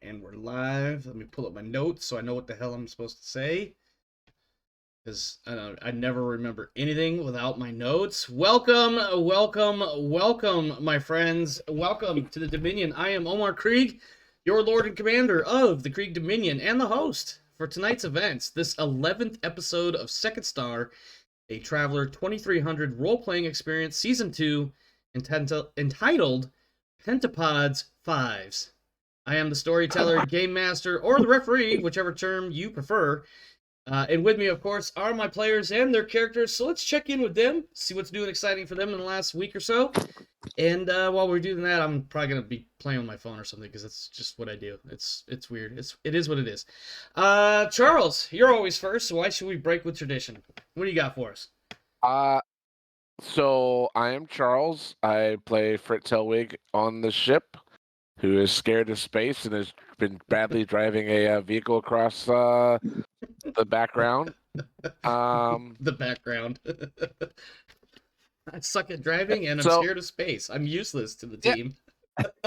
And we're live. Let me pull up my notes so I know what the hell I'm supposed to say. Because I never remember anything without my notes. Welcome, my friends. Welcome to the Dominion. I am Omar Krieg, your Lord and Commander of the Krieg Dominion, and the host for tonight's events. This 11th episode of Second Star, a Traveler 2300 Role-Playing Experience Season 2, entitled Pentapod's Fives. I am the storyteller, game master, or the referee, whichever term you prefer. And with me, of course, are my players and their characters. So let's check in with them, see what's new and exciting for them in the last week or so. And while we're doing that, I'm probably gonna be playing on my phone or something because it's just what I do. It's weird. It is what it is. Charles, you're always first, so why should we break with tradition? What do you got for us? So I am Charles. I play Fritz Hellwig on the ship, who is scared of space and has been badly driving a vehicle across the background. The background. I suck at driving and I'm scared of space. I'm useless to the team.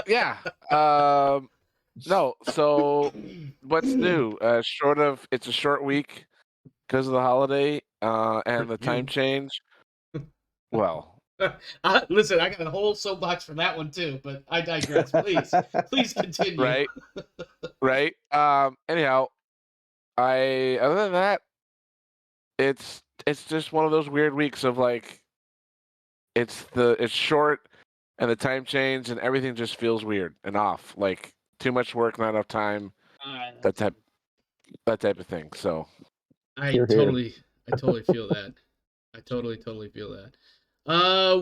Yeah. No. So what's new? It's a short week because of the holiday and the time change. Well. Listen, I got a whole soapbox for that one too, but I digress. Please continue. Right. Anyhow, other than that, it's just one of those weird weeks of like, it's short and the time change and everything just feels weird and off. Like too much work, not enough time. That type of thing. So I totally feel that. I totally feel that.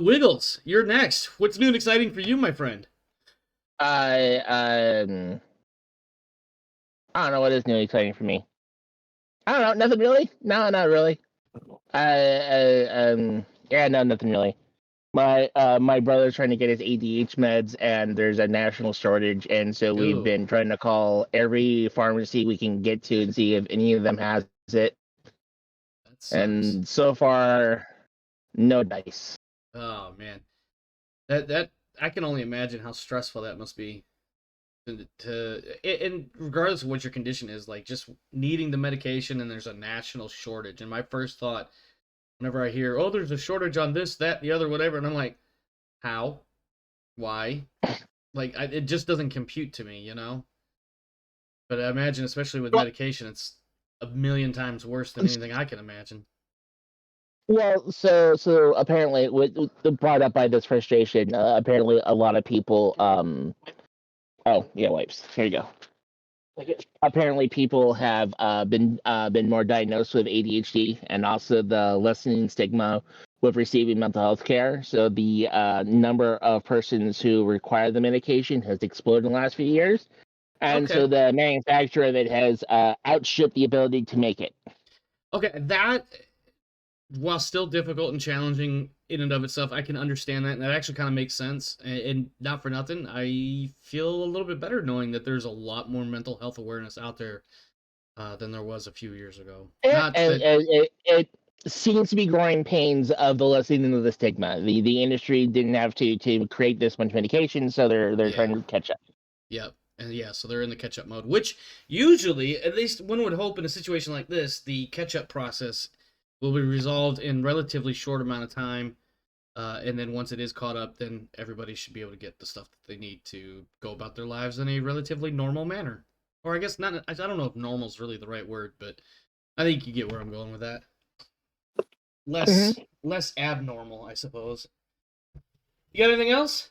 Wiggles, you're next. What's new and exciting for you, my friend? I don't know what is new and exciting for me. I don't know, nothing really. No, not really. Yeah, no, nothing really. My brother's trying to get his ADH meds, and there's a national shortage, and so we've been trying to call every pharmacy we can get to and see if any of them has it. And so far, no dice. Oh man, that I can only imagine how stressful that must be. And regardless of what your condition is, like just needing the medication and there's a national shortage. And my first thought, whenever I hear, oh, there's a shortage on this, that, the other, whatever, and I'm like, how? Why? Like, it just doesn't compute to me, you know? But I imagine, especially with medication, it's a million times worse than anything I can imagine. Well, so apparently, brought up by this frustration, apparently a lot of people, oh, yeah, wipes. Here you go. Apparently, people have been more diagnosed with ADHD, and also the lessening stigma with receiving mental health care. So the number of persons who require the medication has exploded in the last few years, and so the manufacturer of it has outstripped the ability to make it. Okay, that, while still difficult and challenging in and of itself, I can understand that, and that actually kind of makes sense. And not for nothing, I feel a little bit better knowing that there's a lot more mental health awareness out there than there was a few years ago. It seems to be growing pains of the lessening of the stigma. The industry didn't have to create this much medication, so they're trying to catch up. Yep. And yeah, so they're in the catch-up mode, which usually, at least one would hope in a situation like this, the catch-up process will be resolved in relatively short amount of time. And then once it is caught up, then everybody should be able to get the stuff that they need to go about their lives in a relatively normal manner. Or I guess not, I don't know if normal is really the right word, but I think you get where I'm going with that. Less abnormal, I suppose. You got anything else?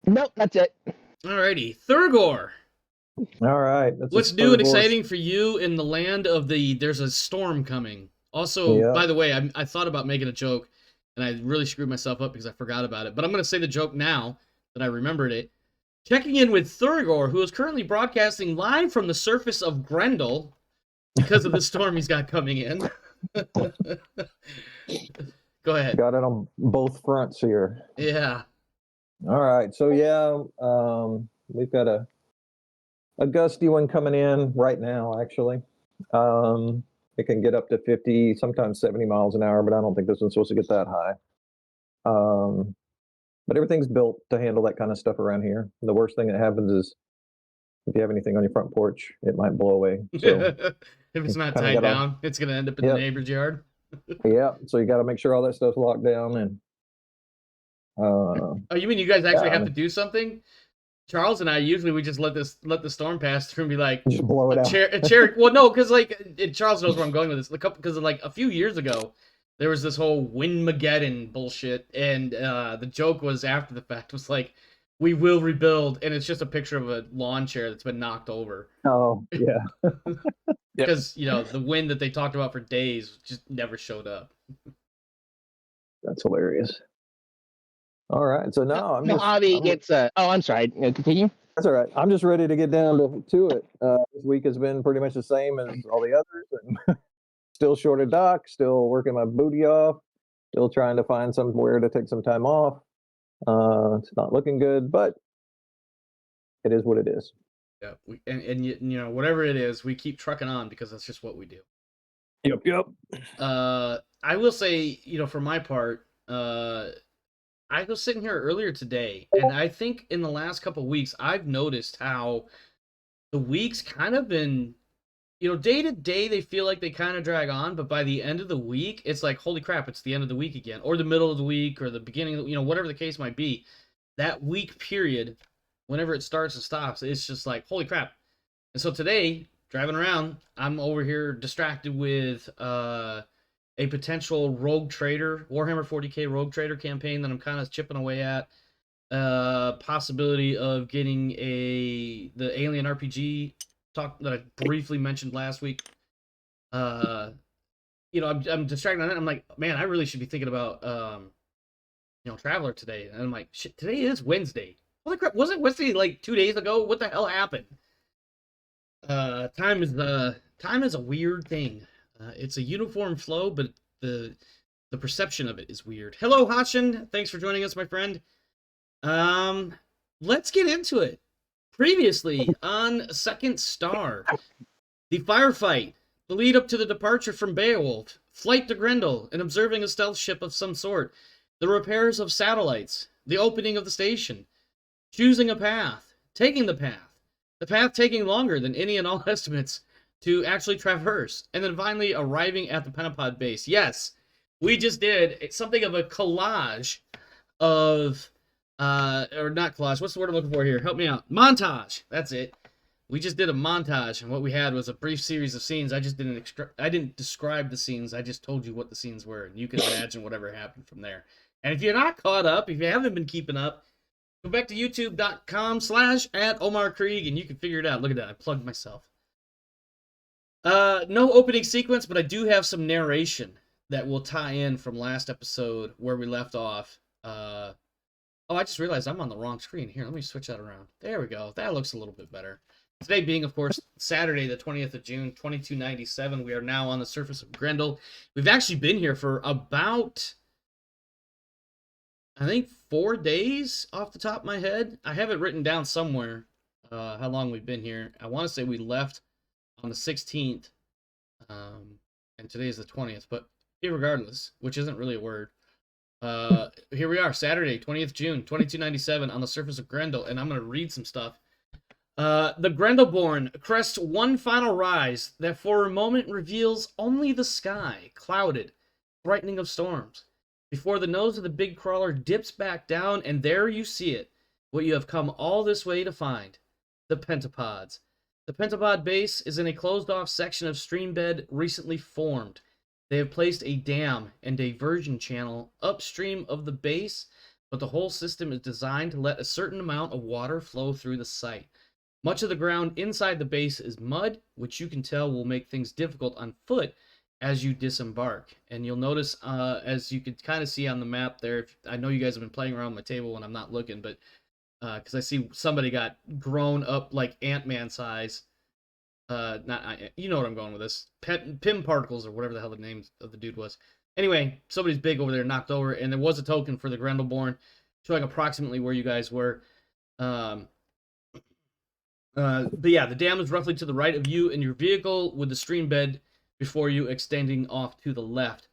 Nope, that's it. Alrighty, Thurgor. All right. What's new and exciting for you in the land of there's a storm coming? Also, by the way, I thought about making a joke, and I really screwed myself up because I forgot about it. But I'm going to say the joke now that I remembered it. Checking in with Thurgor, who is currently broadcasting live from the surface of Grendel because of the storm he's got coming in. Go ahead. Got it on both fronts here. Yeah. All right. So, we've got a gusty one coming in right now, actually. It can get up to 50, sometimes 70 miles an hour, but I don't think this one's supposed to get that high. But everything's built to handle that kind of stuff around here. The worst thing that happens is if you have anything on your front porch, it might blow away. So if it's not kinda tied gotta- down, it's gonna end up in the Yep. neighbor's yard. yeah, so you got to make sure all that stuff's locked down and. Oh, you mean you guys actually Yeah, have to do something? Charles and I usually we just let the storm pass through and be like Just blow it out. a chair. Well, no, because Charles knows where I'm going with this. Because like a few years ago, there was this whole Windmageddon bullshit, and the joke was after the fact was like, we will rebuild, and it's just a picture of a lawn chair that's been knocked over Oh, yeah. because the wind that they talked about for days just never showed up. That's hilarious. All right. So now I'm No, just. Avi, I'm- it's I'm sorry. Continue. That's all right. I'm just ready to get down to it. This week has been pretty much the same as all the others, and still short of dock, still working my booty off, still trying to find somewhere to take some time off. It's not looking good, but it is what it is. Yeah, whatever it is, we keep trucking on because that's just what we do. Yep. I will say, for my part, I was sitting here earlier today, and I think in the last couple of weeks, I've noticed how the weeks kind of been, day to day, they feel like they kind of drag on, but by the end of the week, it's like, holy crap, it's the end of the week again, or the middle of the week, or the beginning of, whatever the case might be. That week period, whenever it starts and stops, it's just like, holy crap. And so today, driving around, I'm over here distracted with a potential Rogue Trader, Warhammer 40k Rogue Trader campaign that I'm kind of chipping away at. Possibility of getting the Alien RPG talk that I briefly mentioned last week. I'm distracted on it. I'm like, man, I really should be thinking about Traveler today. And I'm like, shit, today is Wednesday. Holy crap, wasn't Wednesday like 2 days ago? What the hell happened? Time is a weird thing. It's a uniform flow, but the perception of it is weird. Hello, Hachin. Thanks for joining us, my friend. Let's get into it. Previously on Second Star, the firefight, the lead up to the departure from Beowulf, flight to Grendel, and observing a stealth ship of some sort, the repairs of satellites, the opening of the station, choosing a path, taking the path taking longer than any and all estimates to actually traverse, and then finally arriving at the Pentapod base. Yes, we just did something of a collage of, or not collage, what's the word I'm looking for here? Help me out. Montage, that's it. We just did a montage, and what we had was a brief series of scenes. I didn't describe the scenes, I just told you what the scenes were, and you can imagine whatever happened from there. And if you're not caught up, if you haven't been keeping up, go back to youtube.com/@OmarKrieg, and you can figure it out. Look at that, I plugged myself. No opening sequence, but I do have some narration that will tie in from last episode where we left off. Oh, I just realized I'm on the wrong screen. Here, let me switch that around. There we go. That looks a little bit better. Today being, of course, Saturday, the 20th of June, 2297. We are now on the surface of Grendel. We've actually been here for about, I think, 4 days off the top of my head. I have it written down somewhere how long we've been here. I want to say we left on the 16th, and today is the 20th, but irregardless, which isn't really a word, here we are, Saturday, 20th June, 2297, on the surface of Grendel, and I'm going to read some stuff. The Grendelborn crests one final rise that for a moment reveals only the sky, clouded, brightening of storms, before the nose of the big crawler dips back down, and there you see it, what you have come all this way to find, the Pentapods. The Pentapod base is in a closed-off section of streambed recently formed. They have placed a dam and diversion channel upstream of the base, but the whole system is designed to let a certain amount of water flow through the site. Much of the ground inside the base is mud, which you can tell will make things difficult on foot as you disembark. And you'll notice, as you can kind of see on the map there, I know you guys have been playing around my table when I'm not looking, but because I see somebody got grown up like Ant-Man size. You know what I'm going with this. Pim particles, or whatever the hell the name of the dude was. Anyway, somebody's big over there, knocked over, and there was a token for the Grendelborn, showing approximately where you guys were. But yeah, the dam is roughly to the right of you and your vehicle, with the stream bed before you, extending off to the left.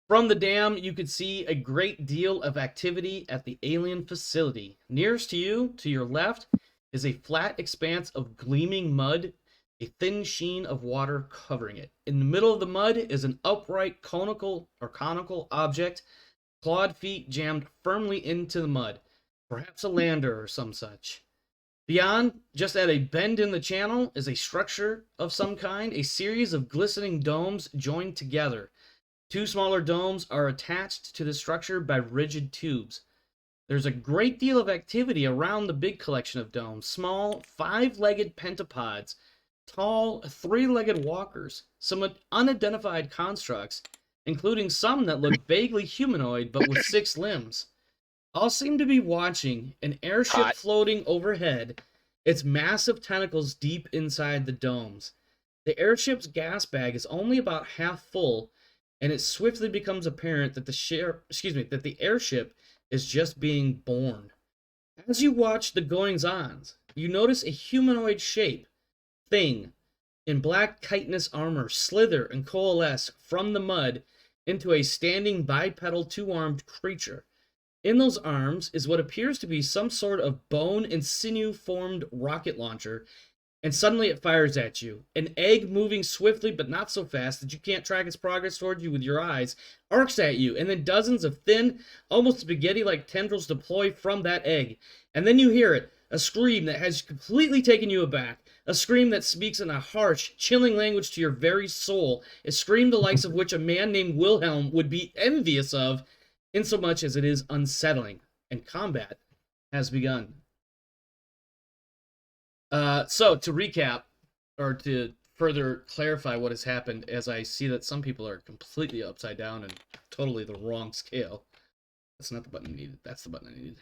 From the dam, you could see a great deal of activity at the alien facility. Nearest to you, to your left, is a flat expanse of gleaming mud, a thin sheen of water covering it. In the middle of the mud is an upright conical object, clawed feet jammed firmly into the mud, perhaps a lander or some such. Beyond, just at a bend in the channel, is a structure of some kind, a series of glistening domes joined together. 2 smaller domes are attached to the structure by rigid tubes. There's a great deal of activity around the big collection of domes. Small, 5-legged pentapods, tall, 3-legged walkers, some unidentified constructs, including some that look vaguely humanoid but with 6 limbs. All seem to be watching an airship floating overhead, its massive tentacles deep inside the domes. The airship's gas bag is only about half full, and it swiftly becomes apparent that the airship is just being born. As you watch the goings-ons, you notice a humanoid thing, in black chitinous armor slither and coalesce from the mud into a standing bipedal 2-armed creature. In those arms is what appears to be some sort of bone and sinew-formed rocket launcher, and suddenly it fires at you. An egg moving swiftly but not so fast that you can't track its progress towards you with your eyes arcs at you, and then dozens of thin, almost spaghetti-like tendrils deploy from that egg. And then you hear it, a scream that has completely taken you aback, a scream that speaks in a harsh, chilling language to your very soul, a scream the likes of which a man named Wilhelm would be envious of, insomuch as it is unsettling, and combat has begun. So, to recap, or to further clarify what has happened, as I see that some people are completely upside down and totally the wrong scale. That's not the button I needed. That's the button I needed.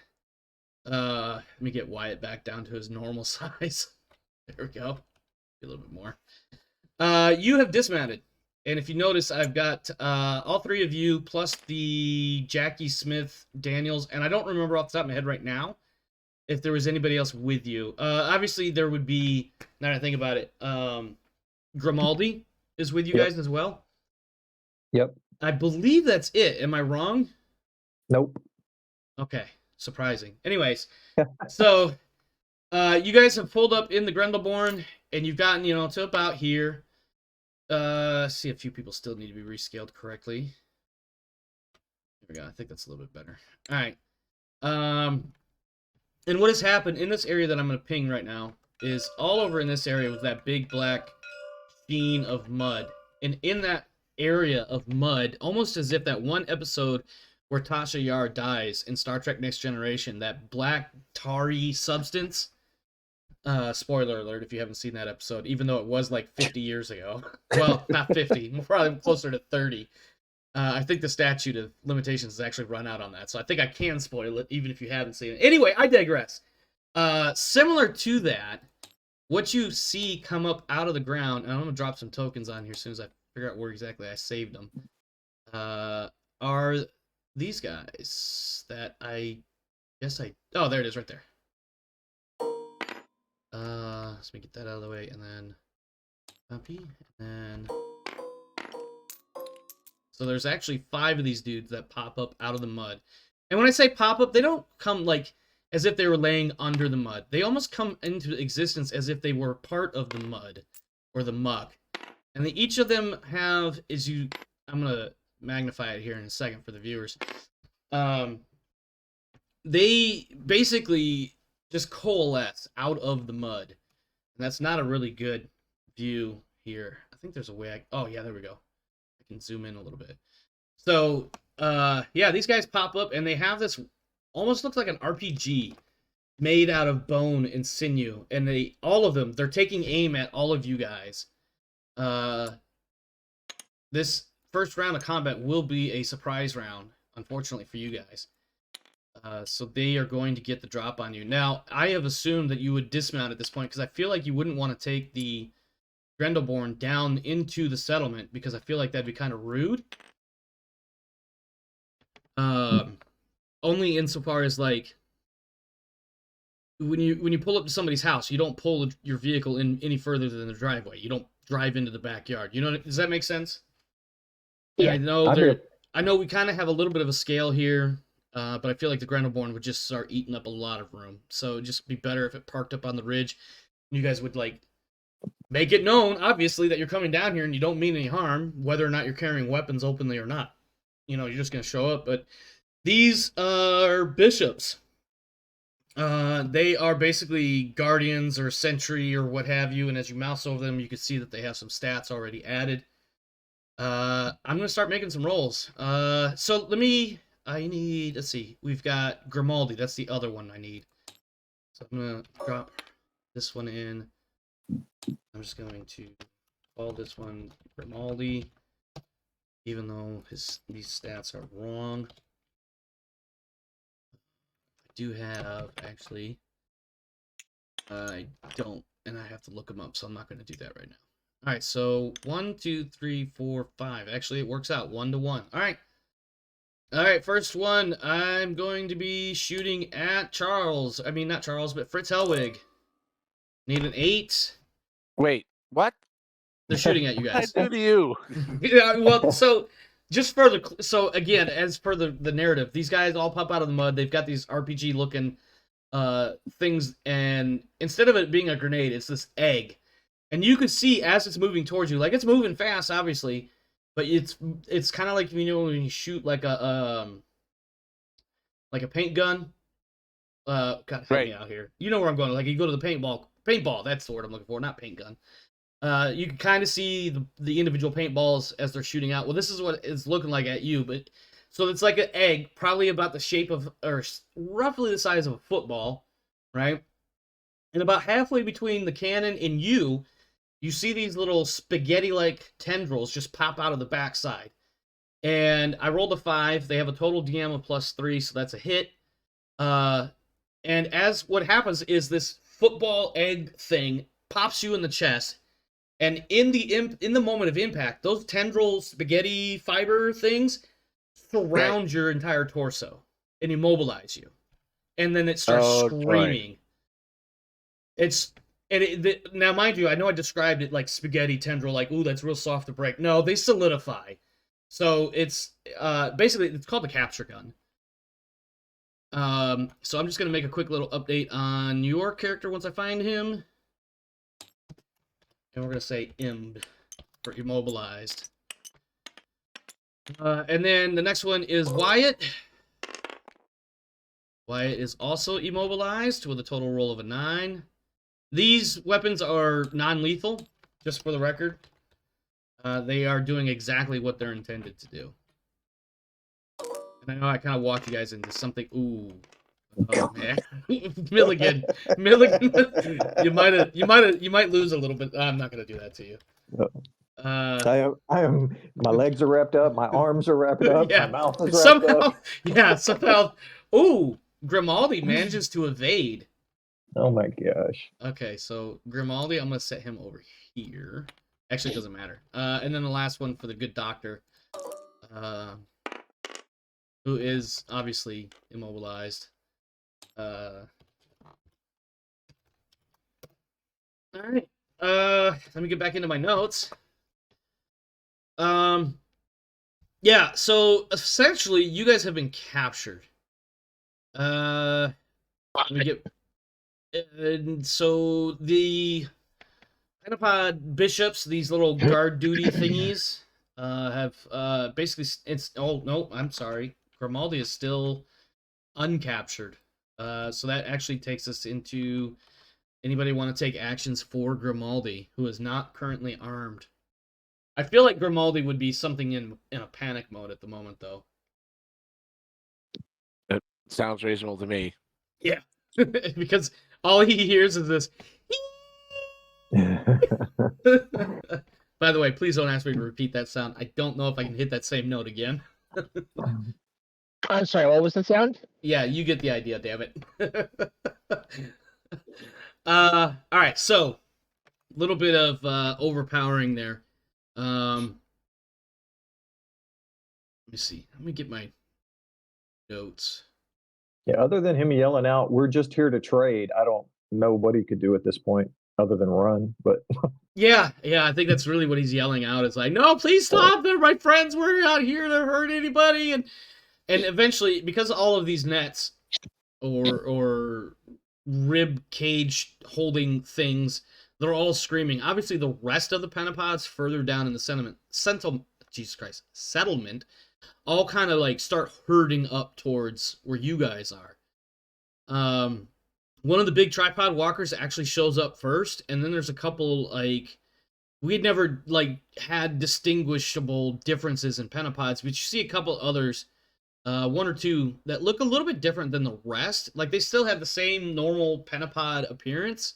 Let me get Wyatt back down to his normal size. There we go. A little bit more. You have dismounted. And if you notice, I've got all 3 of you plus the Jackie Smith Daniels. And I don't remember off the top of my head right now if there was anybody else with you. Obviously, there would be, now that I think about it, Grimaldi is with you guys as well. Yep. I believe that's it. Am I wrong? Nope. Okay. Surprising. Anyways, so you guys have pulled up in the Grendelborn, and you've gotten, to about here. See, a few people still need to be rescaled correctly. There we go. I think that's a little bit better. All right. And what has happened in this area that I'm going to ping right now is all over in this area with that big black sheen of mud. And in that area of mud, almost as if that one episode where Tasha Yar dies in Star Trek Next Generation, that black tarry substance. Spoiler alert if you haven't seen that episode, even though it was like 50 years ago. Well, not 50, probably closer to 30. I think the statute of limitations has actually run out on that, so I think I can spoil it, even if you haven't seen it. Anyway, I digress. Similar to that, what you see come up out of the ground, and I'm going to drop some tokens on here as soon as I figure out where exactly I saved them, are these guys that oh, there it is right there. Let me get that out of the way, and then copy, and then so there's actually 5 of these dudes that pop up out of the mud. And when I say pop up, they don't come like as if they were laying under the mud. They almost come into existence as if they were part of the mud or the muck. And each of them have I'm gonna magnify it here in a second for the viewers. They basically just coalesce out of the mud. And that's not a really good view here. I think there's a way oh yeah, there we go. I can zoom in a little bit. So, yeah, these guys pop up, and they have this, almost looks like an RPG made out of bone and sinew. And all of them, they're taking aim at all of you guys. This first round of combat will be a surprise round, unfortunately for you guys. So they are going to get the drop on you. Now, I have assumed that you would dismount at this point, because I feel like you wouldn't want to take the Grendelborn down into the settlement, because I feel like that'd be kind of rude. Only insofar as, like, when you pull up to somebody's house, you don't pull your vehicle in any further than the driveway. You don't drive into the backyard. You know, does that make sense? Yeah. And I'm here. I know we kind of have a little bit of a scale here, but I feel like the Grendelborn would just start eating up a lot of room. So it'd just be better if it parked up on the ridge. You guys would like make it known, obviously, that you're coming down here and you don't mean any harm, whether or not you're carrying weapons openly or not. You know, you're just gonna show up. But these are bishops. They are basically guardians or sentry or what have you, and as you mouse over them, you can see that they have some stats already added. I'm gonna start making some rolls. So let's see, we've got Grimaldi, that's the other one I need. So I'm gonna drop this one in. I'm just going to call this one Grimaldi, even though these stats are wrong. I do have, actually, I don't, and I have to look them up, so I'm not going to do that right now. All right, so 1, 2, 3, 4, 5. Actually, it works out 1 to 1. All right. All right, first one. I'm going to be shooting at Charles. I mean, not Charles, but Fritz Hellwig. Need an 8. Wait, what? They're shooting at you I guys. do to you. Yeah, well, so just for so again, as per the narrative, these guys all pop out of the mud. They've got these RPG looking things, and instead of it being a grenade, it's this egg. And you can see as it's moving towards you, like it's moving fast, obviously, but it's kind of like, you know, when you shoot like a paint gun. God, help me out here. You know where I'm going. Like you go to the paintball. That's the word I'm looking for, not paint gun. You can kind of see the individual paintballs as they're shooting out. Well, this is what it's looking like at you, but so it's like an egg, probably about the shape of, or roughly the size of a football, right? And about halfway between the cannon and you see these little spaghetti-like tendrils just pop out of the backside. And I rolled a 5. They have a total DM of +3, so that's a hit. And as what happens is this football egg thing pops you in the chest, and in the moment of impact, those tendril spaghetti fiber things surround your entire torso and immobilize you, and then it starts screaming. Now, mind you, I know I described it like spaghetti tendril, like, ooh, that's real soft to break. No, they solidify. So it's basically, it's called the capture gun. So I'm just gonna make a quick little update on your character once I find him. And we're going to say imb for immobilized. And then the next one is Wyatt. Wyatt is also immobilized with a total roll of a 9. These weapons are non-lethal, just for the record. They are doing exactly what they're intended to do. And I know I kind of walked you guys into something. Ooh. Oh man, Milligan, you might lose a little bit. I'm not gonna do that to you. I am. My legs are wrapped up. My arms are wrapped up. Yeah, my mouth is wrapped up. Yeah, somehow. Ooh, Grimaldi manages to evade. Oh my gosh. Okay, so Grimaldi, I'm gonna set him over here. Actually, it doesn't matter. And then the last one for the good doctor, who is obviously immobilized. All right. Let me get back into my notes. Yeah, so essentially you guys have been captured. Let me get so the Pentapod bishops, these little guard duty thingies, have basically oh no, I'm sorry. Grimaldi is still uncaptured. So that actually takes us into anybody want to take actions for Grimaldi, who is not currently armed. I feel like Grimaldi would be something in a panic mode at the moment, though. It sounds reasonable to me. Yeah, because all he hears is this. By the way, please don't ask me to repeat that sound. I don't know if I can hit that same note again. I'm sorry, what was the sound? Yeah, you get the idea, damn it. All right, so a little bit of overpowering there. Let me see. Let me get my notes. Yeah, other than him yelling out, "We're just here to trade," I don't know what he could do at this point. other than run. But Yeah, I think that's really what he's yelling out. It's like, no, please stop! They're my friends. We're not here to hurt anybody. And eventually, because all of these nets or rib cage holding things, they're all screaming. Obviously, the rest of the pentapods further down in the settlement, all kind of like start herding up towards where you guys are. One of the big tripod walkers actually shows up first, and then there's a couple like we'd never like had distinguishable differences in pentapods, but you see a couple others, one or two that look a little bit different than the rest. Like they still have the same normal pentapod appearance,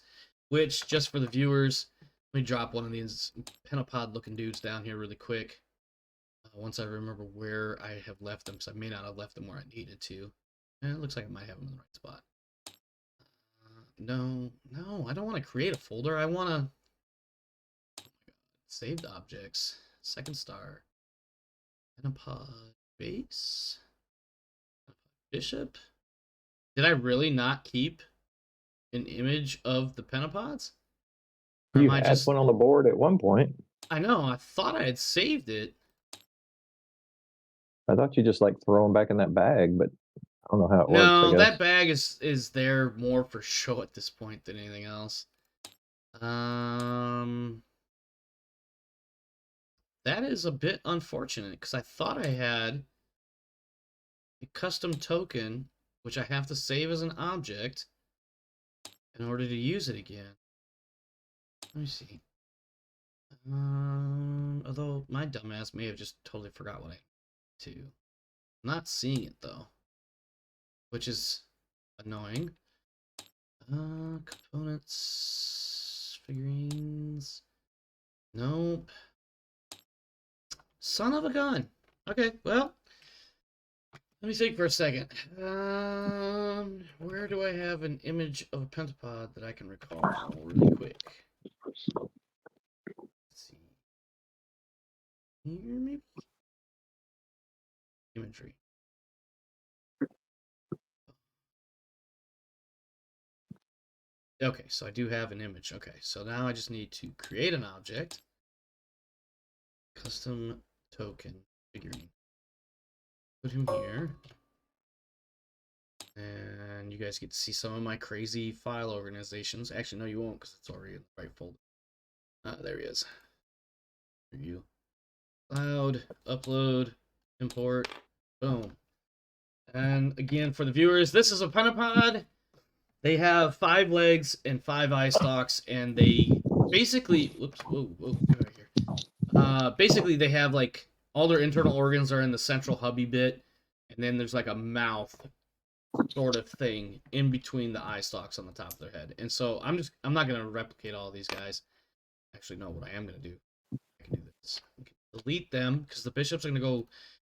which just for the viewers, let me drop one of these pentapod looking dudes down here really quick. Once I remember where I have left them, because I may not have left them where I needed to. It looks like I might have them in the right spot. No, I don't want to create a folder. I want to saved objects, second star, Pentapod base, bishop. Did I really not keep an image of the pentapods? Or you am I had just one on the board at one point. I know, I thought I had saved it. I thought you just like throw them back in that bag, but I don't know how it works. No, I guess. that bag is there more for show at this point than anything else. That is a bit unfortunate because I thought I had a custom token which I have to save as an object in order to use it again. Let me see. Although my dumbass may have just totally forgot what I to. I'm not seeing it though, which is annoying. Components, figurines. Nope. Son of a gun. Okay, well, let me think for a second. Where do I have an image of a pentapod that I can recall really quick? Let's see. Here, maybe? Imagery. Okay, so I do have an image. Okay, so now I just need to create an object. Custom token figurine. Put him here. And you guys get to see some of my crazy file organizations. Actually, no, you won't because it's already in the right folder. There he is. Review. Cloud, upload, import, boom. And again, for the viewers, this is a pentapod. They have 5 legs and 5 eye stalks, and they basically, whoops, whoa, get right here. Basically, they have like all their internal organs are in the central hubby bit, and then there's like a mouth sort of thing in between the eye stalks on the top of their head. And so I'm not gonna replicate all these guys. Actually, no, what I am gonna do, I can do this. I can delete them because the bishops are gonna go.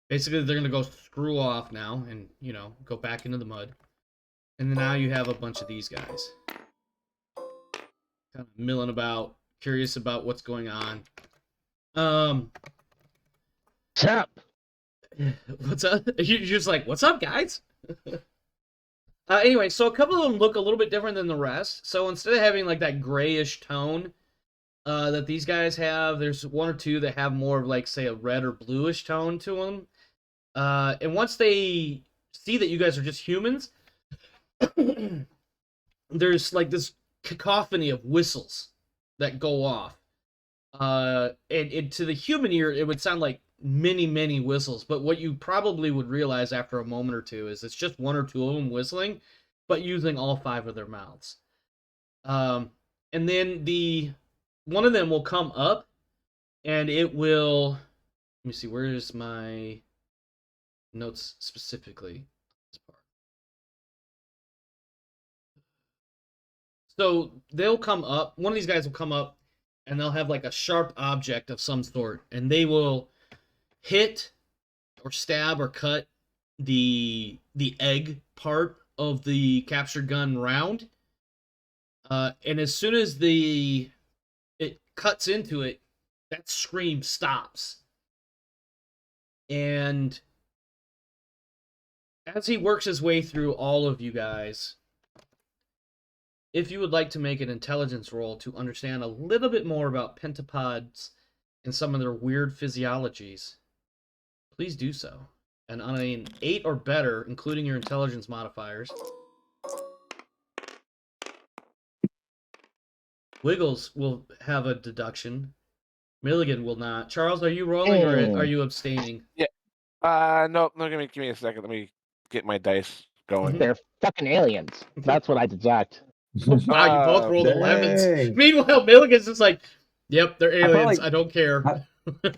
Basically, they're gonna go screw off now, and go back into the mud. And then now you have a bunch of these guys, kind of milling about, curious about what's going on. What's up? What's up? You're just like, what's up, guys? Anyway, so a couple of them look a little bit different than the rest. So instead of having like that grayish tone that these guys have, there's 1 or 2 that have more of like, say, a red or bluish tone to them. And once they see that you guys are just humans, there's like this cacophony of whistles that go off. And to the human ear, it would sound like many whistles. But what you probably would realize after a moment or two is it's just 1 or 2 of them whistling, but using all 5 of their mouths. And then one of them will come up, and it will. Let me see. Where is my notes specifically? So they'll come up. One of these guys will come up, and they'll have like a sharp object of some sort, and they will hit or stab or cut the egg part of the capture gun round. And as soon as it cuts into it, that scream stops. And as he works his way through all of you guys, if you would like to make an intelligence roll to understand a little bit more about pentapods and some of their weird physiologies, please do so. And on an 8 or better, including your intelligence modifiers, Wiggles will have a deduction. Milligan will not. Charles, are you rolling or are you abstaining? No, give me a second. Let me get my dice going. They're fucking aliens. That's what I detect. Wow, you both rolled Dang. 11s. Meanwhile, Milligan's just like, yep, they're aliens. I don't care.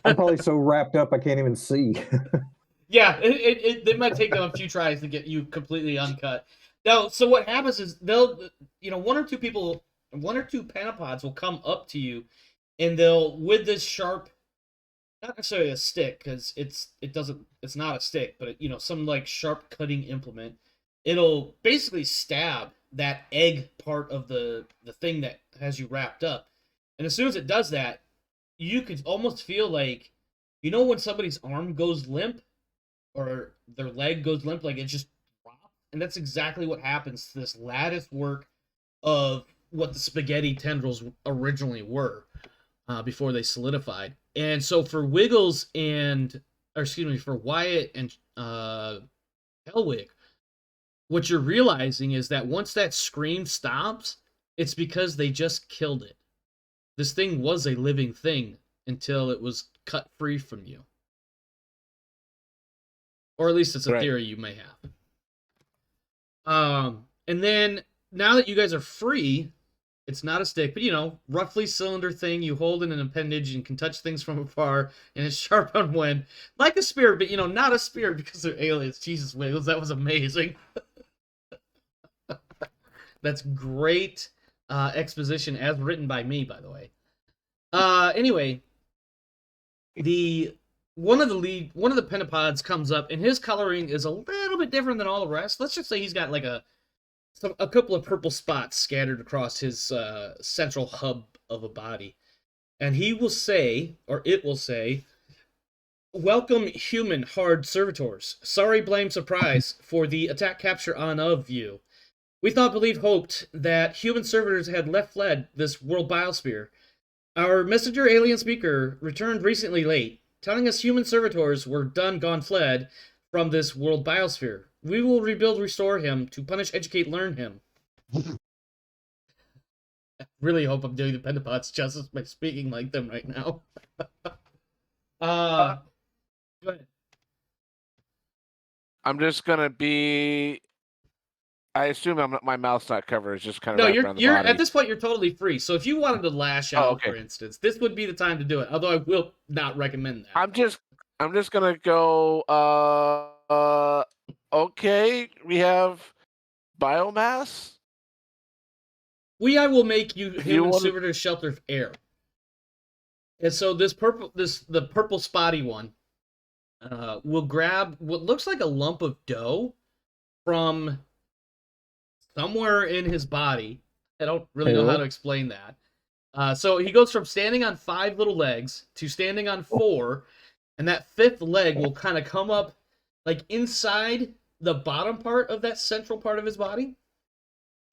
I'm probably so wrapped up I can't even see. Yeah, it might take them a few tries to get you completely uncut. Now, so what happens is one or two pentapods will come up to you, and they'll, with this sharp, not necessarily a stick, because it's not a stick, but some like sharp cutting implement, it'll basically stab that egg part of the thing that has you wrapped up, and as soon as it does that, you could almost feel like, when somebody's arm goes limp or their leg goes limp, like it just drops. And that's exactly what happens to this lattice work of what the spaghetti tendrils originally were before they solidified. And so for Wyatt and Hellwig, what you're realizing is that once that scream stops, it's because they just killed it. This thing was a living thing until it was cut free from you. Or at least it's a theory you may have. And then, now that you guys are free, it's not a stick, but roughly cylinder thing you hold in an appendage and can touch things from afar, and it's sharp on wind. Like a spear, but not a spear because they're aliens. Jesus, Wiggles, that was amazing. That's great exposition, as written by me, by the way. Anyway, one of the pentapods comes up, and his coloring is a little bit different than all the rest. Let's just say he's got like a couple of purple spots scattered across his central hub of a body. And he will say, or it will say, "Welcome, human hard servitors. Sorry, blame, surprise for the attack capture on of you. We hoped that human servitors had fled this world biosphere. Our messenger alien speaker returned recently late, telling us human servitors were gone, fled from this world biosphere. We will restore him, to punish, educate, learn him." I really hope I'm doing the Pentapods justice by speaking like them right now. Go ahead. I'm just gonna be. I assume my mouth's not covered. It's just kind of No, wrapped around the you're body. at this point. You're totally free. So if you wanted to lash out, for instance, this would be the time to do it. Although I will not recommend that. I'm just gonna go. Okay, we have biomass. I will make you human servitor shelter air. And so the purple spotty one will grab what looks like a lump of dough from somewhere in his body. I don't really know how to explain that. So he goes from standing on 5 little legs to standing on 4, and that 5th leg will kind of come up like inside the bottom part of that central part of his body,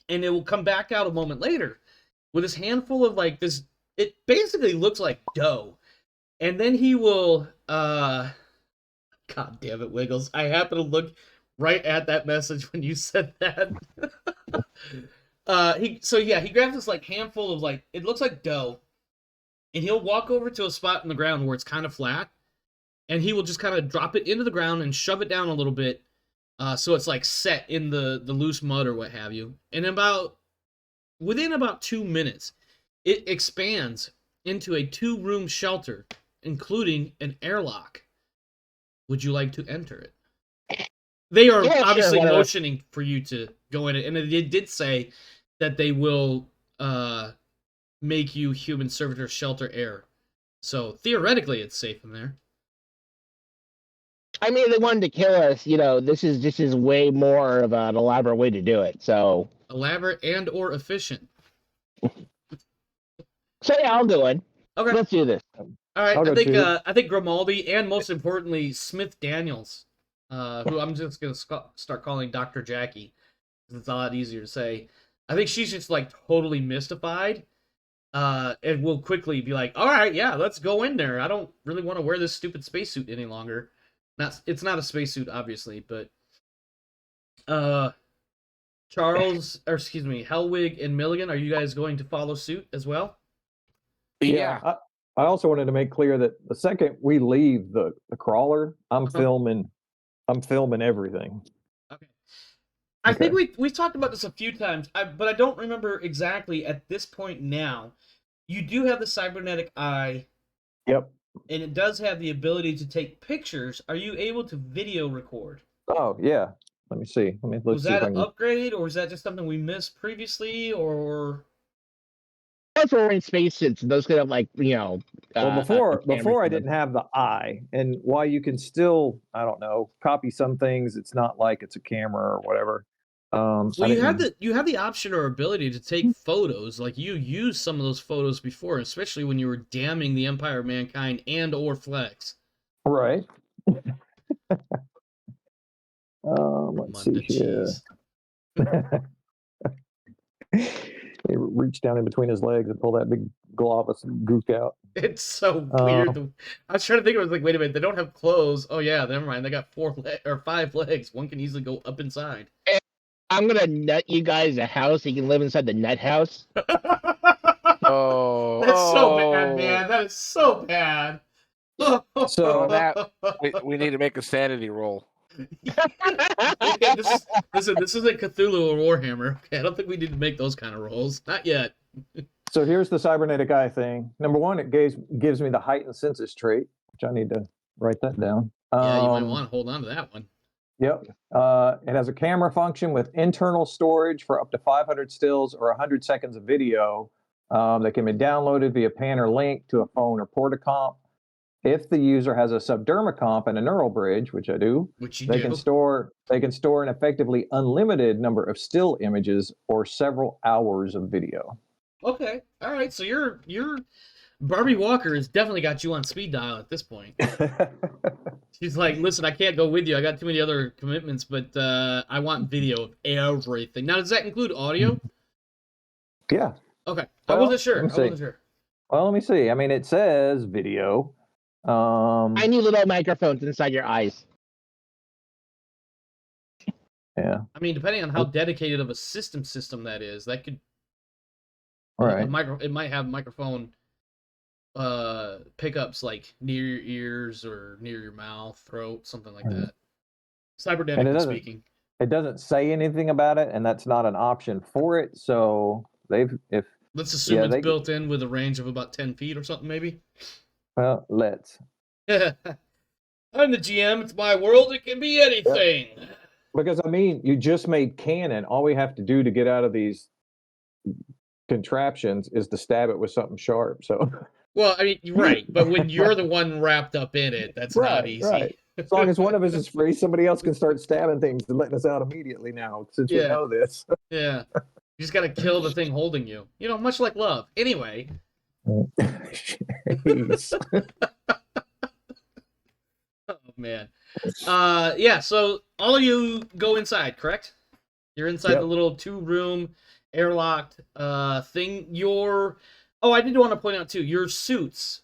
and it will come back out a moment later with this handful of like this. It basically looks like dough, and then he will. God damn it, Wiggles! I happen to look right at that message when you said that. He grabs this like handful of like, it looks like dough, and he'll walk over to a spot in the ground where it's kind of flat, and he will just kind of drop it into the ground and shove it down a little bit, so it's like set in the loose mud or what have you. And within about 2 minutes, it expands into a 2-room shelter, including an airlock. Would you like to enter it? They are obviously motioning for you to go in it, and it did say that they will make you human servitor shelter air. So theoretically, it's safe in there. I mean, they wanted to kill us. This is way more of an elaborate way to do it. So elaborate and or efficient. So yeah, I'll go in. Okay, let's do this. All right, I think Grimaldi and most importantly Smith Daniels, who I'm just gonna start calling Dr. Jackie, because it's a lot easier to say. I think she's just like totally mystified. And will quickly be like, all right, yeah, let's go in there. I don't really want to wear this stupid spacesuit any longer. It's not a spacesuit, obviously, but Charles, or excuse me, Helwig and Milligan, are you guys going to follow suit as well? Yeah. I also wanted to make clear that the second we leave the crawler, I'm Uh-huh. filming everything. Okay. I Okay. think we've talked about this a few times, but I don't remember exactly at this point now. You do have the cybernetic eye, Yep. and it does have the ability to take pictures. Are you able to video record? Oh yeah. Let me see. Let's Was see that if I an can. upgrade, or was that just something we missed previously, or... Those were in spacesuits, and those could have like Well, cameras before I in them. didn't have the eye, and while you can still, I don't know, copy some things, it's not like it's a camera or whatever. Well, I you have didn't. the option or ability to take photos. Like you used some of those photos before, especially when you were damning the Empire of Mankind and or Flex. Right. Let's see Munda here. cheese. He reached down in between his legs and pulled that big glob of gook out. It's so weird. I was trying to think. I was like, wait a minute, they don't have clothes. Oh yeah, never mind. They got 5 legs. One can easily go up inside. I'm gonna nut you guys a house. You can live inside the nut house. Oh, That's so bad, man. That is so bad. So that we need to make a sanity roll. This isn't Cthulhu or Warhammer. Okay, I don't think we need to make those kind of rolls. Not yet. So here's the cybernetic eye thing. Number one, it gives me the heightened senses trait, which I need to write that down. Yeah, you might want to hold on to that one. Yep. It has a camera function with internal storage for up to 500 stills or 100 seconds of video that can be downloaded via PAN or link to a phone or portacomp. If the user has a subdermacomp and a neural bridge, which I do, they can store an effectively unlimited number of still images or several hours of video. Okay. All right. So your Barbie Walker has definitely got you on speed dial at this point. She's like, listen, I can't go with you. I got too many other commitments, but I want video of everything. Now, does that include audio? Yeah. Okay. Well, I wasn't sure. Well, let me see. I mean, it says video. I need little microphones inside your eyes. Yeah. I mean, depending on how dedicated of a system that is, that could. Right. It might have microphone pickups like near your ears or near your mouth, throat, something like that. Cybernetically speaking. It doesn't say anything about it, and that's not an option for it. So let's assume it's built in with a range of about 10 feet or something, maybe. Well, let's. I'm the GM. It's my world. It can be anything. Yeah. Because I mean, you just made canon. All we have to do to get out of these contraptions is to stab it with something sharp. So. Well, I mean, right, but when you're the one wrapped up in it, that's not easy. Right. As long as one of us is free, somebody else can start stabbing things and letting us out immediately now, since we know this. Yeah. You just got to kill the thing holding you. You know, much like love. Anyway. Oh, man. Yeah, so all of you go inside, correct? You're inside the little 2-room, airlocked thing. I did want to point out, too, your suits.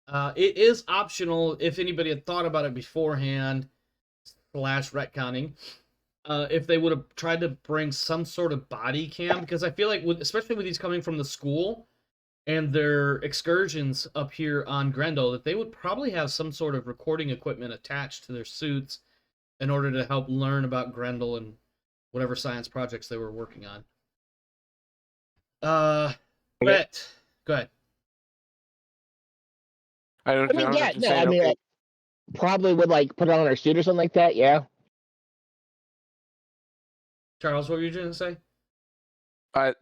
It is optional if anybody had thought about it beforehand, / retconning. If they would have tried to bring some sort of body cam, because I feel like, especially with these coming from the school and their excursions up here on Grendel, that they would probably have some sort of recording equipment attached to their suits in order to help learn about Grendel and whatever science projects they were working on. Brett, go ahead. Probably would like put it on our suit or something like that. Yeah. Charles, what were you going to say?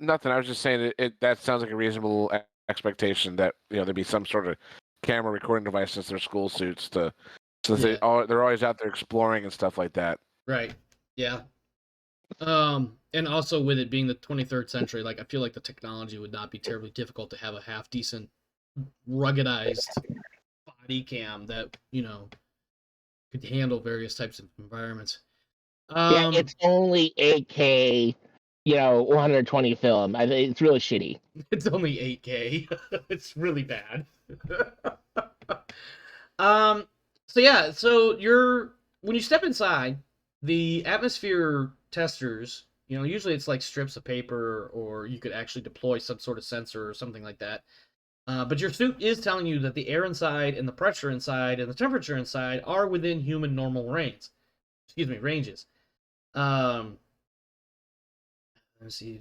Nothing. I was just saying that sounds like a reasonable expectation that there'd be some sort of camera recording device in their school suits they're always out there exploring and stuff like that. Right. Yeah. And also with it being the 23rd century, like I feel like the technology would not be terribly difficult to have a half decent ruggedized body cam that could handle various types of environments. It's only 8K, 120 film. I think it's really shitty. It's only 8K. It's really bad. So yeah, when you step inside, the atmosphere testers, usually it's like strips of paper, or you could actually deploy some sort of sensor or something like that. But your suit is telling you that the air inside and the pressure inside and the temperature inside are within human normal ranges. Let's see.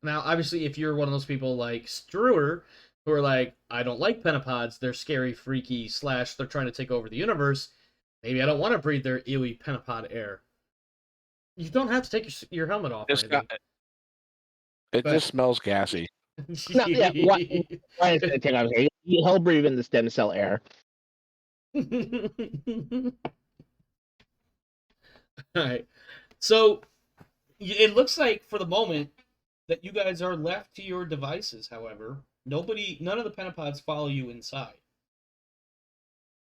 Now, obviously, if you're one of those people like Struer, who are like, I don't like pentapods, they're scary, freaky, / they're trying to take over the universe, maybe I don't want to breathe their ewy pentapod air. You don't have to take your helmet off. It just smells gassy. No, yeah, why is it take off? He'll breathe in the stem cell air. Alright. So, it looks like, for the moment, that you guys are left to your devices, however. None of the pentapods follow you inside.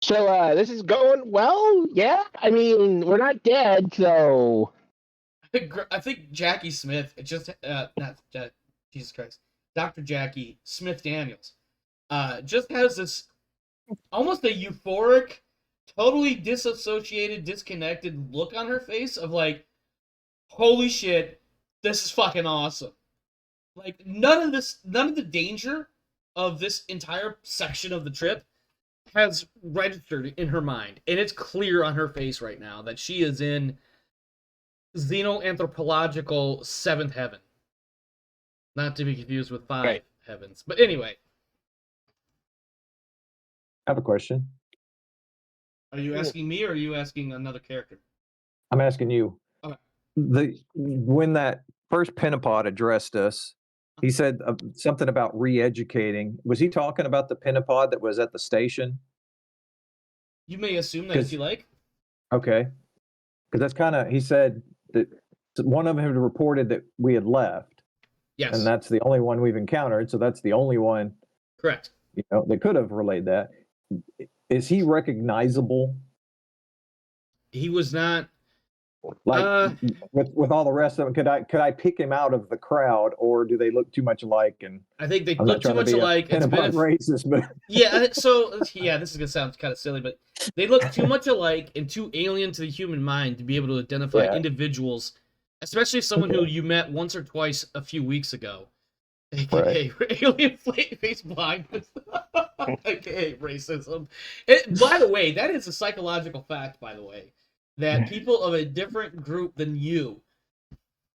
So, this is going well? Yeah? I mean, we're not dead, so... I think Jackie Smith, Jesus Christ, Dr. Jackie Smith Daniels, just has this almost a euphoric, totally disassociated, disconnected look on her face of like, holy shit, this is fucking awesome. Like, none of the danger of this entire section of the trip has registered in her mind. And it's clear on her face right now that she is in xenoanthropological seventh heaven. Not to be confused with five heavens. But anyway. I have a question. Are you asking me, or are you asking another character? I'm asking you. Okay. When that first Pentapod addressed us, he said something about re-educating. Was he talking about the Pentapod that was at the station? You may assume that if you like. Okay. Because that's kind of, he said that one of them had reported that we had left. Yes. And that's the only one we've encountered. So that's the only one. Correct. That could have relayed that. Is he recognizable? He was not. Like with all the rest of them, could I pick him out of the crowd, or do they look too much alike? And I think they look too much alike. It's been racist, but this is gonna sound kind of silly, but they look too much alike and too alien to the human mind to be able to identify individuals, especially someone who you met once or twice a few weeks ago. AKA alien face blindness. AKA racism. By the way, that is a psychological fact, by the way, that people of a different group than you,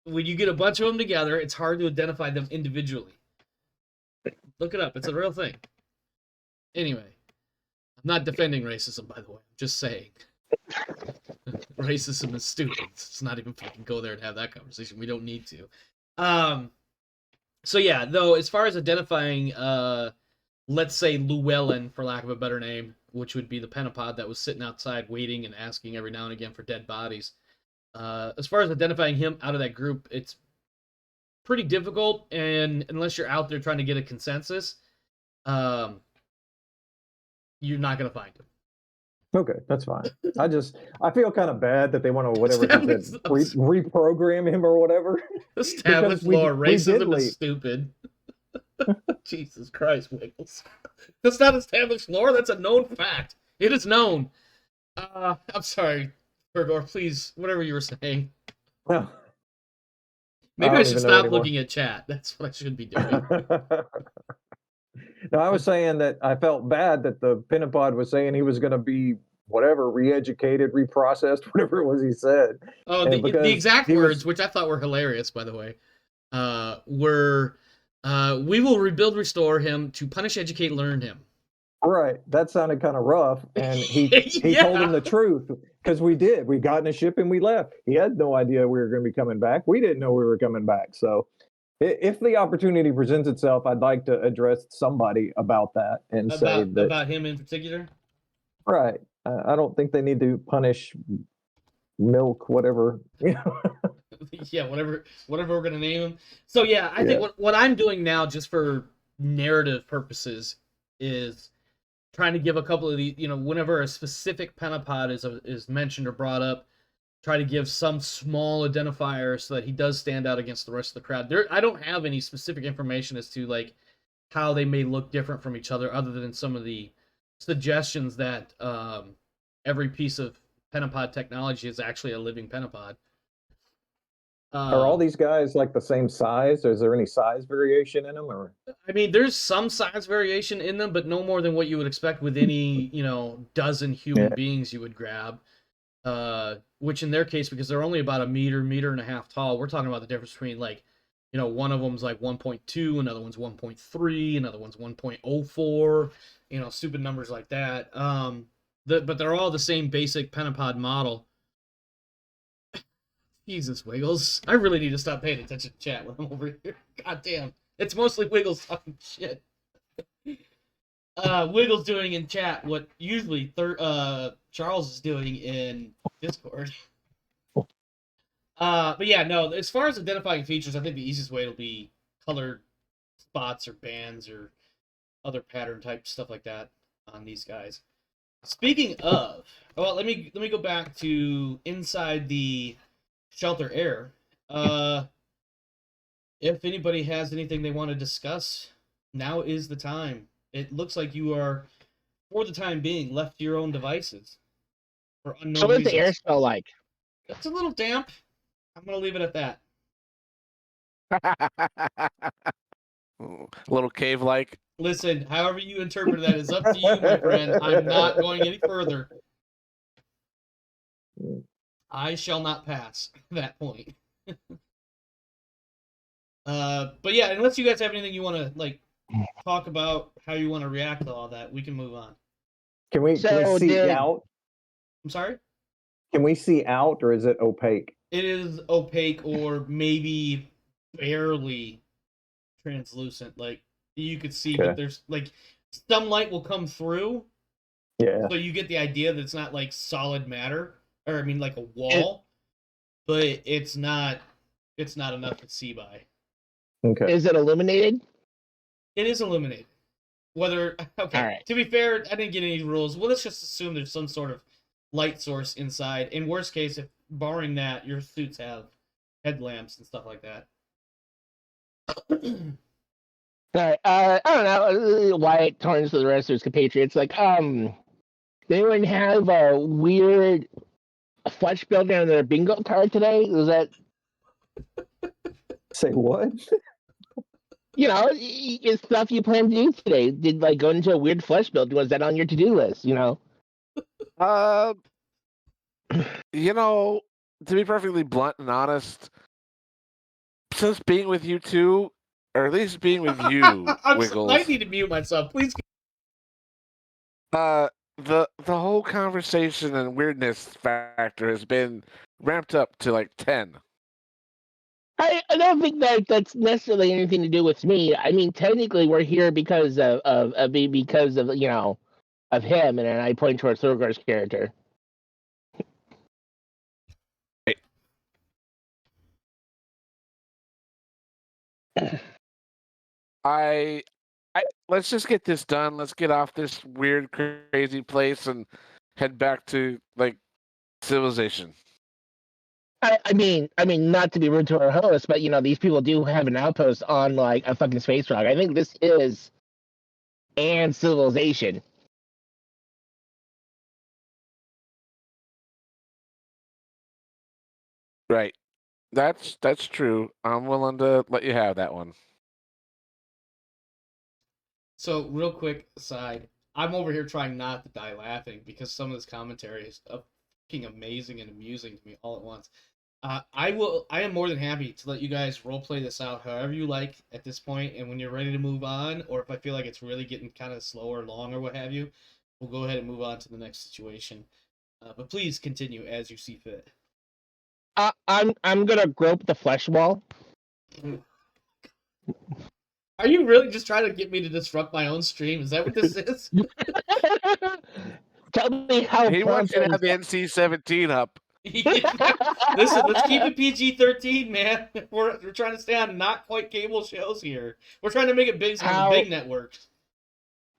when you get a bunch of them together, it's hard to identify them individually. Look it up. It's a real thing. Anyway, I'm not defending racism, by the way. I'm just saying. Racism is stupid. Let's not even fucking go there and have that conversation. We don't need to. So yeah, though, as far as identifying, let's say Llewellyn, for lack of a better name, which would be the Pentapod that was sitting outside waiting and asking every now and again for dead bodies. As far as identifying him out of that group, it's pretty difficult, and unless you're out there trying to get a consensus, you're not going to find him. Okay, that's fine. I feel kind of bad that they want to reprogram him or whatever. Established lore, racism is stupid. Jesus Christ, Wiggles. That's not established lore, that's a known fact. It is known. I'm sorry, Bergor, please, whatever you were saying. No. Maybe I should stop looking at chat. That's what I should be doing. No, I was saying that I felt bad that the Pentapod was saying he was going to be whatever, re-educated, reprocessed, whatever it was he said. Oh, the exact words, which I thought were hilarious, by the way, were, we will rebuild, restore him, to punish, educate, learn him. Right. That sounded kind of rough. And he told him the truth, because we got in a ship and we left. He had no idea we were going to be coming back. We didn't know we were coming back. So if the opportunity presents itself, I'd like to address somebody about that and say that about him in particular. Right. I don't think they need to punish Milk, whatever. Yeah, whatever we're gonna name him. So yeah, I think what I'm doing now, just for narrative purposes, is trying to give a couple of these. Whenever a specific Pentapod is mentioned or brought up, try to give some small identifier so that he does stand out against the rest of the crowd. I don't have any specific information as to like how they may look different from each other, other than some of the suggestions that every piece of Pentapod technology is actually a living Pentapod. Are all these guys like the same size? Is there any size variation in them, or? I mean, there's some size variation in them, but no more than what you would expect with any, dozen human beings you would grab. Which in their case, because they're only about a meter and a half tall, we're talking about the difference between like, one of them's like 1.2, another one's 1.3, another one's 1.04, stupid numbers like that. But they're all the same basic Pentapod model. Jesus, Wiggles. I really need to stop paying attention to chat when I'm over here. God damn. It's mostly Wiggles talking shit. Wiggles doing in chat what usually Charles is doing in Discord. But yeah, no, as far as identifying features, I think the easiest way will be colored spots or bands or other pattern type stuff like that on these guys. Speaking of, well, let me go back to inside the shelter air. If anybody has anything they want to discuss, now is the time. It looks like you are, for the time being, left to your own devices for unknown So what's reasons. the air smell like? It's a little damp. I'm gonna leave it at that. A little cave-like. Listen, however you interpret that is up to you, my friend. I'm not going any further. I shall not pass that point. But yeah, unless you guys have anything you want to like talk about, how you want to react to all that, we can move on. Can we see out? I'm sorry? Can we see out, or is it opaque? It is opaque or maybe barely translucent. Like you could see, but there's like some light will come through. Yeah. So you get the idea that it's not like solid matter, or I mean like a wall, but it's not enough to see by. Okay. Is it illuminated? It is illuminated. Whether okay. Right. To be fair, I didn't get any rules. Well, let's just assume there's some sort of light source inside. In worst case, if barring that, your suits have headlamps and stuff like that. Alright, I don't know why it turns to the rest of his compatriots. Like, they would have a weird flesh builder on their bingo card today. Was that? Say what? It's stuff you plan to do today. Did like go into a weird flesh build? Was that on your to-do list? To be perfectly blunt and honest, since being with you two, or at least being with you, Wiggles. I need to mute myself, please. The whole conversation and weirdness factor has been ramped up to like 10. I don't think that's necessarily anything to do with me. I mean, technically, we're here because of him, and then I point towards Thorgar's character. I let's just get this done. Let's get off this weird, crazy place and head back to like civilization. I mean, not to be rude to our host, but these people do have an outpost on like a fucking space rock. I think this is and civilization. Right. That's true. I'm willing to let you have that one. So, real quick aside, I'm over here trying not to die laughing because some of this commentary is fucking amazing and amusing to me all at once. I am more than happy to let you guys roleplay this out however you like at this point, and when you're ready to move on, or if I feel like it's really getting kind of slow or long or what have you, we'll go ahead and move on to the next situation. But please continue as you see fit. I'm gonna grope the flesh wall. Are you really just trying to get me to disrupt my own stream? Is that what this is? Tell me how he wants you to have the NC-17 up. Listen, let's keep it PG-13, man. We're trying to stay on not quite cable shows here. We're trying to make it big for the big networks.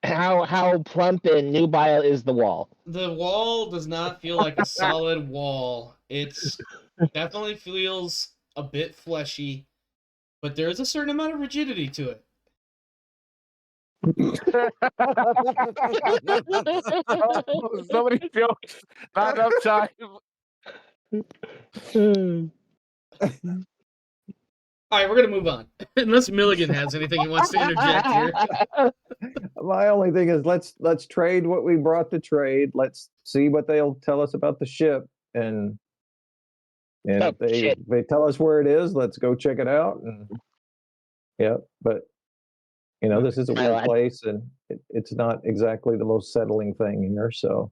how plump and nubile is the wall? The wall does not feel like a solid wall. It's definitely feels a bit fleshy, but there is a certain amount of rigidity to it. So many jokes, not enough time. All right, we're gonna move on. Unless Milligan has anything he wants to interject here. My only thing is let's trade what we brought to trade. Let's see what they'll tell us about the ship, and Oh, if they shit. tell us where it is, let's go check it out. And yeah, but this is a weird place, and it's not exactly the most settling thing here. So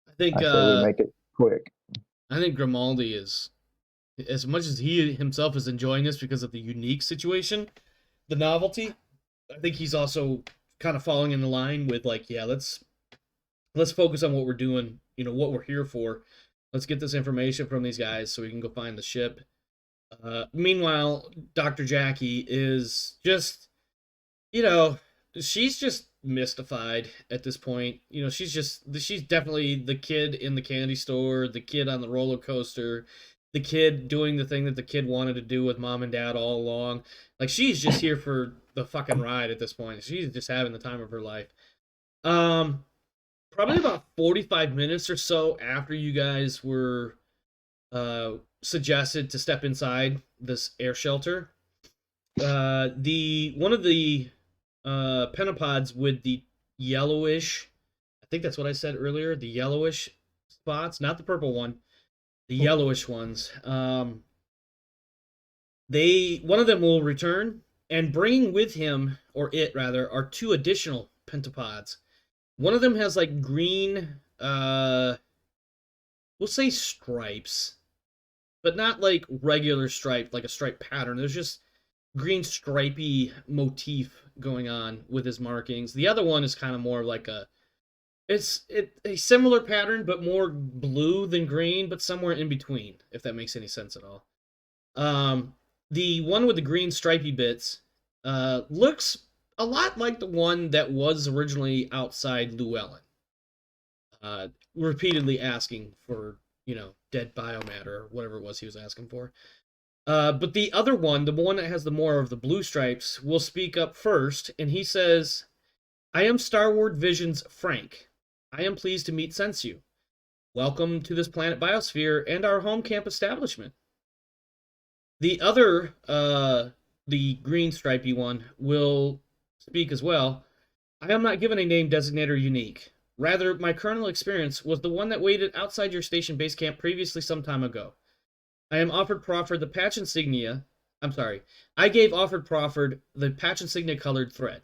I think I say we make it quick. I think Grimaldi is, as much as he himself is enjoying this because of the unique situation, the novelty. I think he's also kind of falling in the line with like, yeah, let's focus on what we're doing. What we're here for. Let's get this information from these guys so we can go find the ship. Meanwhile, Dr. Jackie is just, she's just mystified at this point. She's definitely the kid in the candy store, the kid on the roller coaster, the kid doing the thing that the kid wanted to do with mom and dad all along. Like, she's just here for the fucking ride at this point. She's just having the time of her life. Probably about 45 minutes or so after you guys were suggested to step inside this air shelter, one of the pentapods with the yellowish, I think that's what I said earlier, the yellowish spots, not the purple one, the yellowish ones. One of them will return, and bringing with him, or it rather, are two additional pentapods. One of them has like green, we'll say stripes, but not like regular stripe, like a stripe pattern. There's just green stripy motif going on with his markings. The other one is kind of more like a similar pattern, but more blue than green, but somewhere in between, if that makes any sense at all. The one with the green stripy bits looks a lot like the one that was originally outside Llewellyn. Repeatedly asking for, dead biomatter, or whatever it was he was asking for. But the other one, the one that has the more of the blue stripes, will speak up first, and he says, "I am Starward Vision's Frank. I am pleased to meet Sensu. Welcome to this planet biosphere and our home camp establishment." The other, the green stripy one, will speak as well. "I am not given a name designator unique. Rather, my colonel experience was the one that waited outside your station base camp previously some time ago. I am offered Crawford the patch insignia. I'm sorry. I gave offered Crawford the patch insignia colored thread."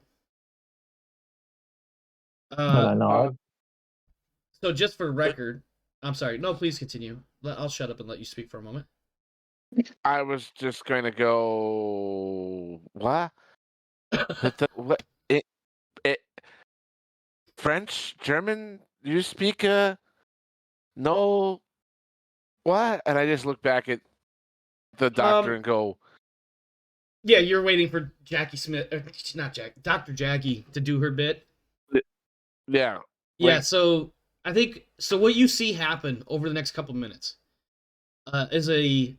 And I nod. So just for record, I'm sorry. No, please continue. I'll shut up and let you speak for a moment. I was just going to go. What? What? French, German? You speak no? What? And I just look back at the doctor and go, Yeah, you're waiting for Jackie Smith, not Jack, Dr. Jackie to do her bit. yeah. Yeah, so I think what you see happen over the next couple minutes is a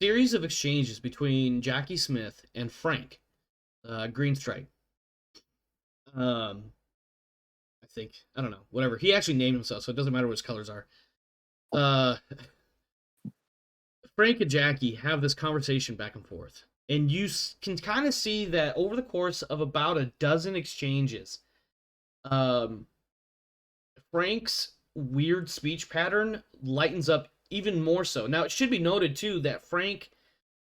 series of exchanges between Jackie Smith and Frank Greenstripe. I think, I don't know, whatever. He actually named himself, so it doesn't matter what his colors are. Frank and Jackie have this conversation back and forth, and you can kind of see that over the course of about a dozen exchanges, Frank's weird speech pattern lightens up even more so. Now, it should be noted, too, that Frank,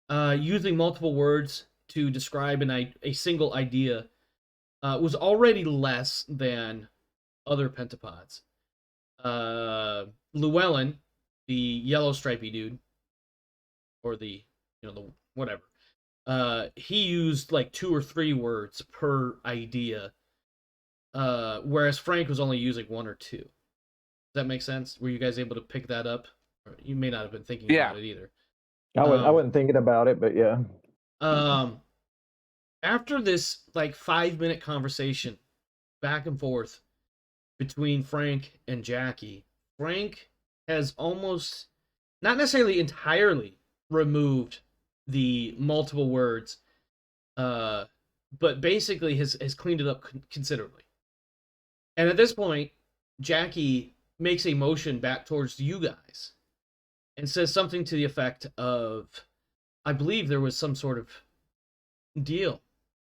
using multiple words to describe a single idea, was already less than other pentapods. Llewellyn, the yellow stripy dude, or the whatever, he used like 2 or 3 words per idea, whereas Frank was only using 1 or 2. Does that make sense? Were you guys able to pick that up? Or you may not have been thinking about it either. I wasn't thinking about it, but yeah. After this like 5-minute conversation, back and forth between Frank and Jackie. Frank has almost, not necessarily entirely, removed the multiple words, but basically has cleaned it up considerably. And at this point, Jackie makes a motion back towards you guys and says something to the effect of, I believe there was some sort of deal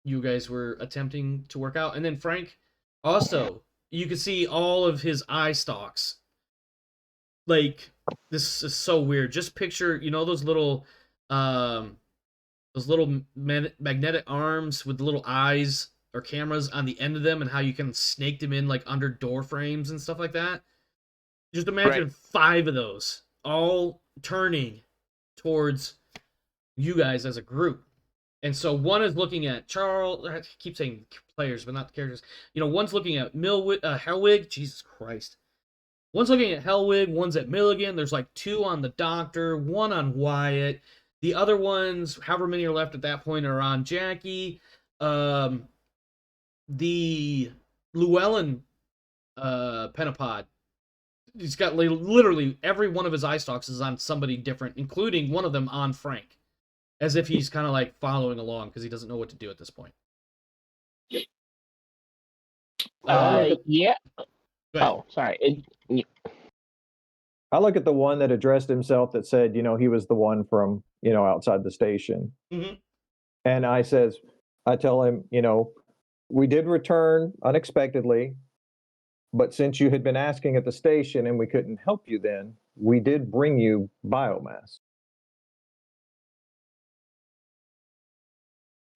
you guys were attempting to work out. And then Frank also, you can see all of his eye stalks. Like, this is so weird. Just picture, you know, those little magnetic arms with little eyes or cameras on the end of them, and how you can snake them in like under door frames and stuff like that. Just imagine 5 of those all turning towards you guys as a group. And so one is looking at Charles. I keep saying players, but not the characters. You know, one's looking at Hellwig. Jesus Christ. One's looking at Hellwig. One's at Milligan. There's like 2 on the Doctor. 1 on Wyatt. The other ones, however many are left at that point, are on Jackie. The Llewellyn Pentapod. He's got literally every one of his eye stalks is on somebody different, including one of them on Frank. As if he's kind of like following along because he doesn't know what to do at this point. Yeah. Oh, sorry. I look at the one that addressed himself that said, you know, he was the one from, you know, outside the station. Mm-hmm. And I tell him, you know, we did return unexpectedly, but since you had been asking at the station and we couldn't help you then, we did bring you biomass.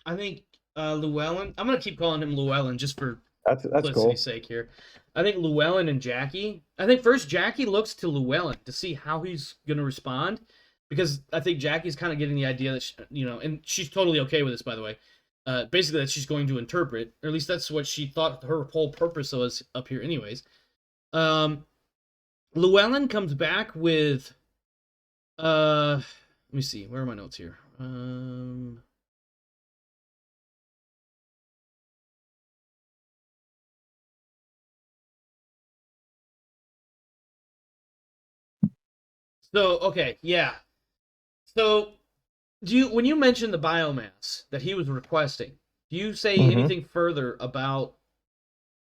I think Llewellyn, I'm going to keep calling him Llewellyn just for That's simplicity's cool. sake here. I think Llewellyn and Jackie, I think first Jackie looks to Llewellyn to see how he's going to respond, because I think Jackie's kind of getting the idea that, you know, and she's totally okay with this, by the way, basically that she's going to interpret, or at least that's what she thought her whole purpose was up here anyways. Llewellyn comes back with, let me see, where are my notes here? So, okay, yeah. So, when you mentioned the biomass that he was requesting, do you say anything further about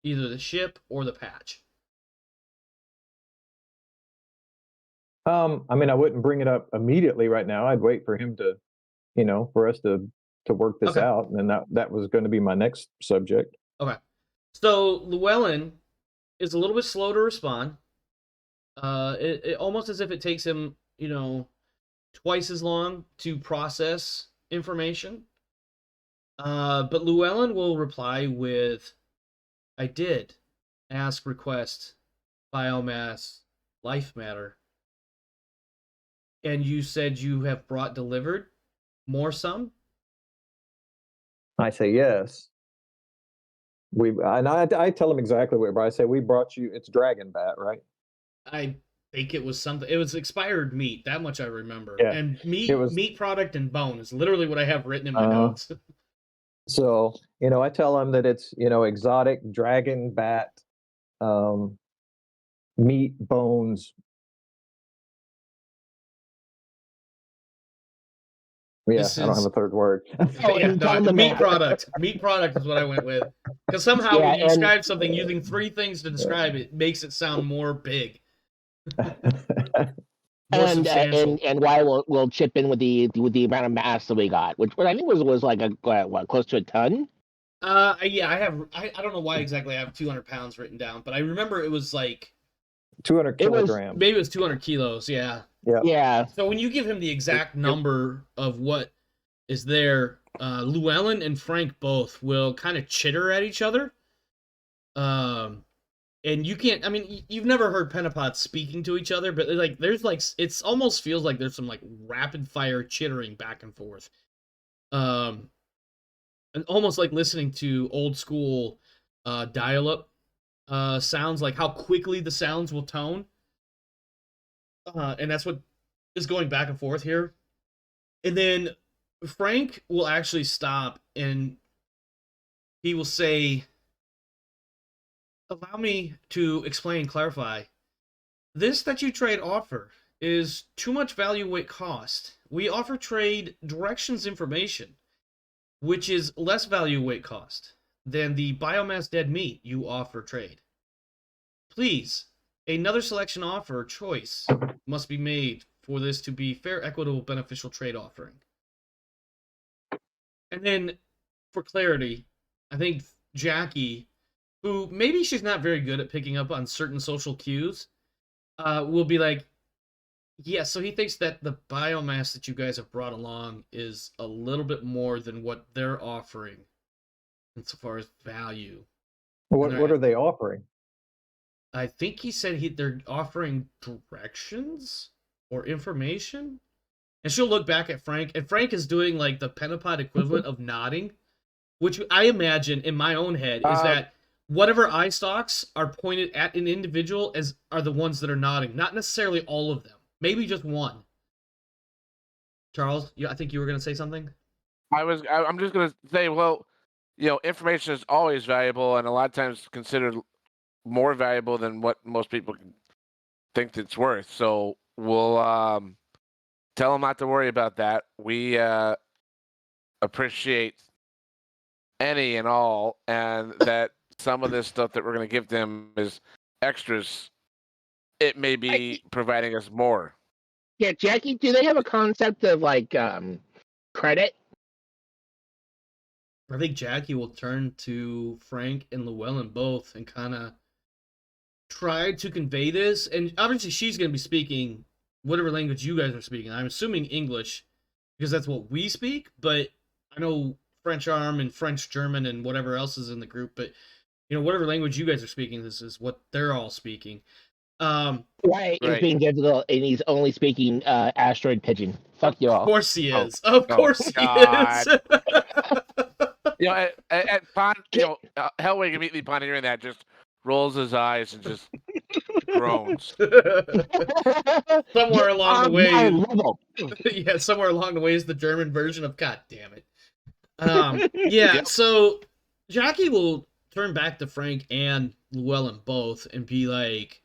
either the ship or the patch? I mean, I wouldn't bring it up immediately right now. I'd wait for him to, you know, for us to work this out, and then that was going to be my next subject. Okay. So Llewellyn is a little bit slow to respond. It almost as if it takes him, you know, twice as long to process information. But Llewellyn will reply with, I did ask, request, biomass, life matter. And you said you have brought delivered more some? I say yes. I tell him exactly what, but I say, we brought you, it's dragon bat, right? I think it was something. It was expired meat. That much I remember. Yeah, and meat product and bone is literally what I have written in my notes. So, you know, I tell him that it's, you know, exotic dragon bat, meat, bones. Yeah, I don't have a third word. Meat product. Meat product is what I went with. Because somehow when you describe something using 3 things to describe it, makes it sound more big. And why we'll chip in with the amount of mass that we got, which I think was like close to a ton. Yeah, I don't know why exactly I have 200 pounds written down, but I remember it was like 200 kilograms. Maybe it was 200 kilos. Yeah. Yeah. So when you give him the exact number of what is there, Llewellyn and Frank both will kind of chitter at each other. And you can't, I mean, you've never heard Pentapod speaking to each other, but like there's like, it's almost feels like there's some like rapid fire chittering back and forth. And almost like listening to old school dial-up sounds, like how quickly the sounds will tone. And that's what is going back and forth here. And then Frank will actually stop and he will say, allow me to explain, clarify. This that you trade offer is too much value weight cost. We offer trade directions information, which is less value weight cost than the biomass dead meat you offer trade. Please, another selection offer choice must be made for this to be fair, equitable, beneficial trade offering. And then, for clarity, I think Jackie, who maybe she's not very good at picking up on certain social cues, will be like, yeah, so he thinks that the biomass that you guys have brought along is a little bit more than what they're offering insofar as value. What are they offering? I think he said they're offering directions or information. And she'll look back at Frank, and Frank is doing like the Pentapod equivalent of nodding, which I imagine in my own head is that whatever eye stalks are pointed at an individual are the ones that are nodding, not necessarily all of them. Maybe just one. Charles, I think you were going to say something? I'm just going to say, well, information is always valuable and a lot of times considered more valuable than what most people think it's worth. So we'll tell them not to worry about that. We appreciate any and all, and that some of this stuff that we're going to give them is extras. It may be providing us more. Yeah, Jackie, do they have a concept of like credit? I think Jackie will turn to Frank and Llewellyn both and kind of try to convey this. And obviously she's going to be speaking whatever language you guys are speaking. I'm assuming English because that's what we speak, but I know French Arm and French German and whatever else is in the group, but whatever language you guys are speaking, this is what they're all speaking. Right. He's being difficult and he's only speaking asteroid pigeon. Fuck you all. Of course he is. Of course he is. At Hellwig immediately upon hearing that just rolls his eyes and just groans. Somewhere along the way, somewhere along the way is the German version of "God damn it." Yep. So Jackie will turn back to Frank and Llewellyn both and be like,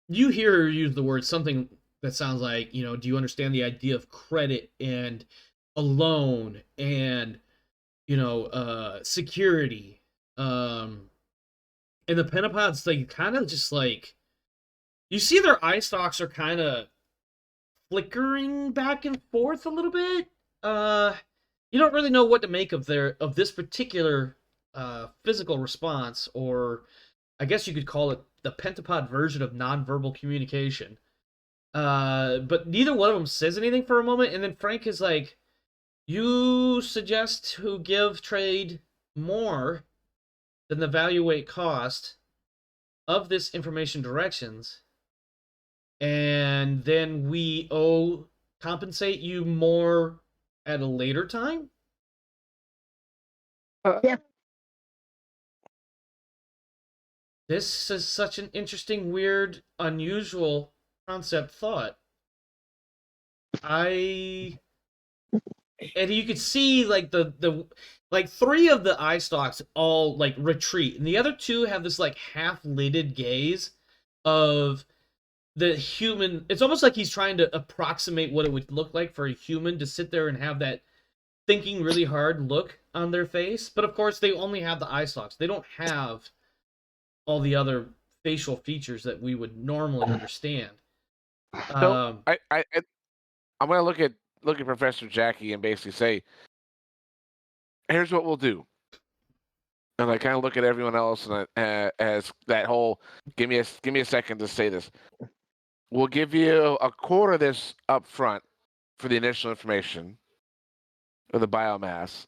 you hear her use the word something that sounds like, do you understand the idea of credit and a loan and, security? And the Pentapods, like, kind of just like, you see their eye stalks are kind of flickering back and forth a little bit. You don't really know what to make of this particular physical response, or I guess you could call it the Pentapod version of nonverbal communication. But neither one of them says anything for a moment, and then Frank is like, you suggest to give trade more than the value weight cost of this information directions, and then we compensate you more at a later time? Yeah. This is such an interesting, weird, unusual concept thought. And you could see like the like 3 of the eye stalks all like retreat, and the other 2 have this like half-lidded gaze of the human. It's almost like he's trying to approximate what it would look like for a human to sit there and have that thinking really hard look on their face. But of course, they only have the eye stalks. They don't have all the other facial features that we would normally understand. So I'm gonna look at Professor Jackie and basically say, here's what we'll do. And I kind of look at everyone else and as that whole give me a second to say this. We'll give you a quarter of this up front for the initial information of the biomass,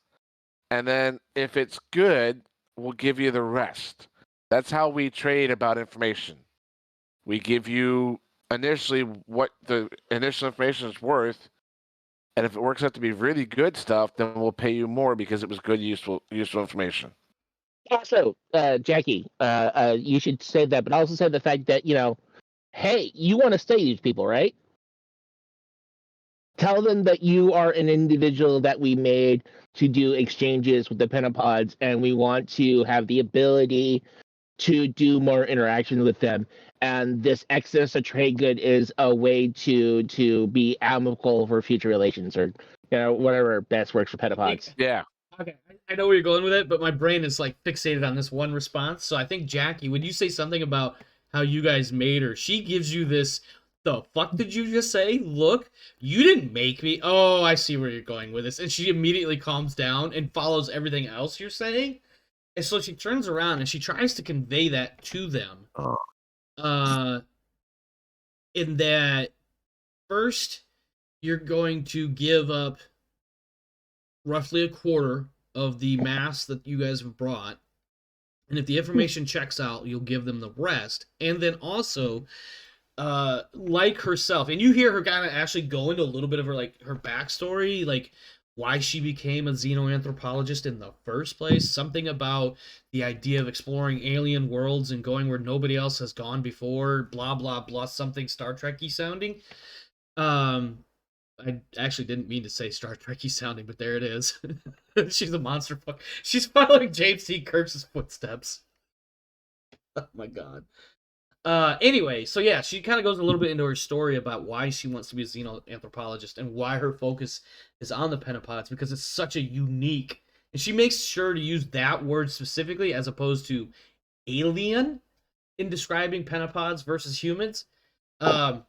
and then if it's good, we'll give you the rest. That's how we trade about information. We give you initially what the initial information is worth, and if it works out to be really good stuff, then we'll pay you more because it was good, useful information. Also, Jackie, you should say that, but also say the fact that, hey, you want to study these people, right? Tell them that you are an individual that we made to do exchanges with the Pentapods, and we want to have the ability to do more interactions with them. And this excess of trade good is a way to be amicable for future relations, or whatever best works for Pentapods. Yeah. Okay, I know where you're going with it, but my brain is like fixated on this one response. So I think Jackie, when you say something about how you guys made her, she gives you this, the fuck did you just say? Look, you didn't make me. Oh, I see where you're going with this. And she immediately calms down and follows everything else you're saying. And so she turns around and she tries to convey that to them. In that first, you're going to give up roughly a quarter of the mass that you guys have brought. And if the information checks out, you'll give them the rest. And then also, like herself, and you hear her kind of actually go into a little bit of her backstory, like why she became a xenoanthropologist in the first place, something about the idea of exploring alien worlds and going where nobody else has gone before, blah, blah, blah, something Star Trek-y sounding. I actually didn't mean to say Star Trek-y sounding, but there it is. She's a monster fuck. She's following James T. Kirk's footsteps. Oh my god. Anyway, so yeah, she kind of goes a little bit into her story about why she wants to be a xenoanthropologist and why her focus is on the Pentapods, because it's such a unique, and she makes sure to use that word specifically as opposed to alien in describing Pentapods versus humans. And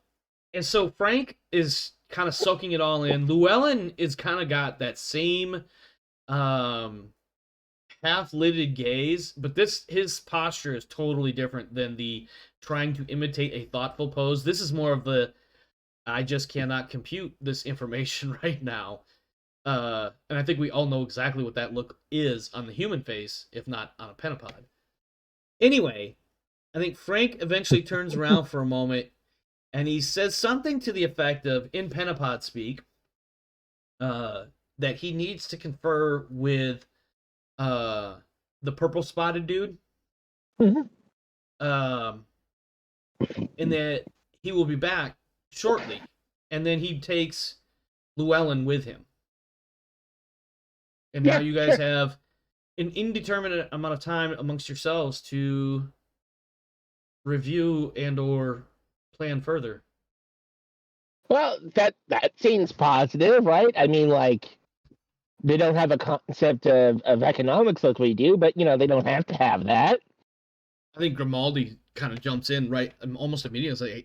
so Frank is kind of soaking it all in. Llewellyn is kind of got that same half-lidded gaze, but his posture is totally different than the trying to imitate a thoughtful pose. This is more of the, I just cannot compute this information right now. And I think we all know exactly what that look is on the human face, if not on a Pentapod. Anyway, I think Frank eventually turns around for a moment, and he says something to the effect of, in Pentapod speak, that he needs to confer with the purple spotted dude. And that he will be back shortly. And then he takes Llewellyn with him. And now you guys have an indeterminate amount of time amongst yourselves to review and or plan further. Well, that seems positive, right? I mean, like, they don't have a concept of economics like we do, but, they don't have to have that. I think Grimaldi kind of jumps in right almost immediately. I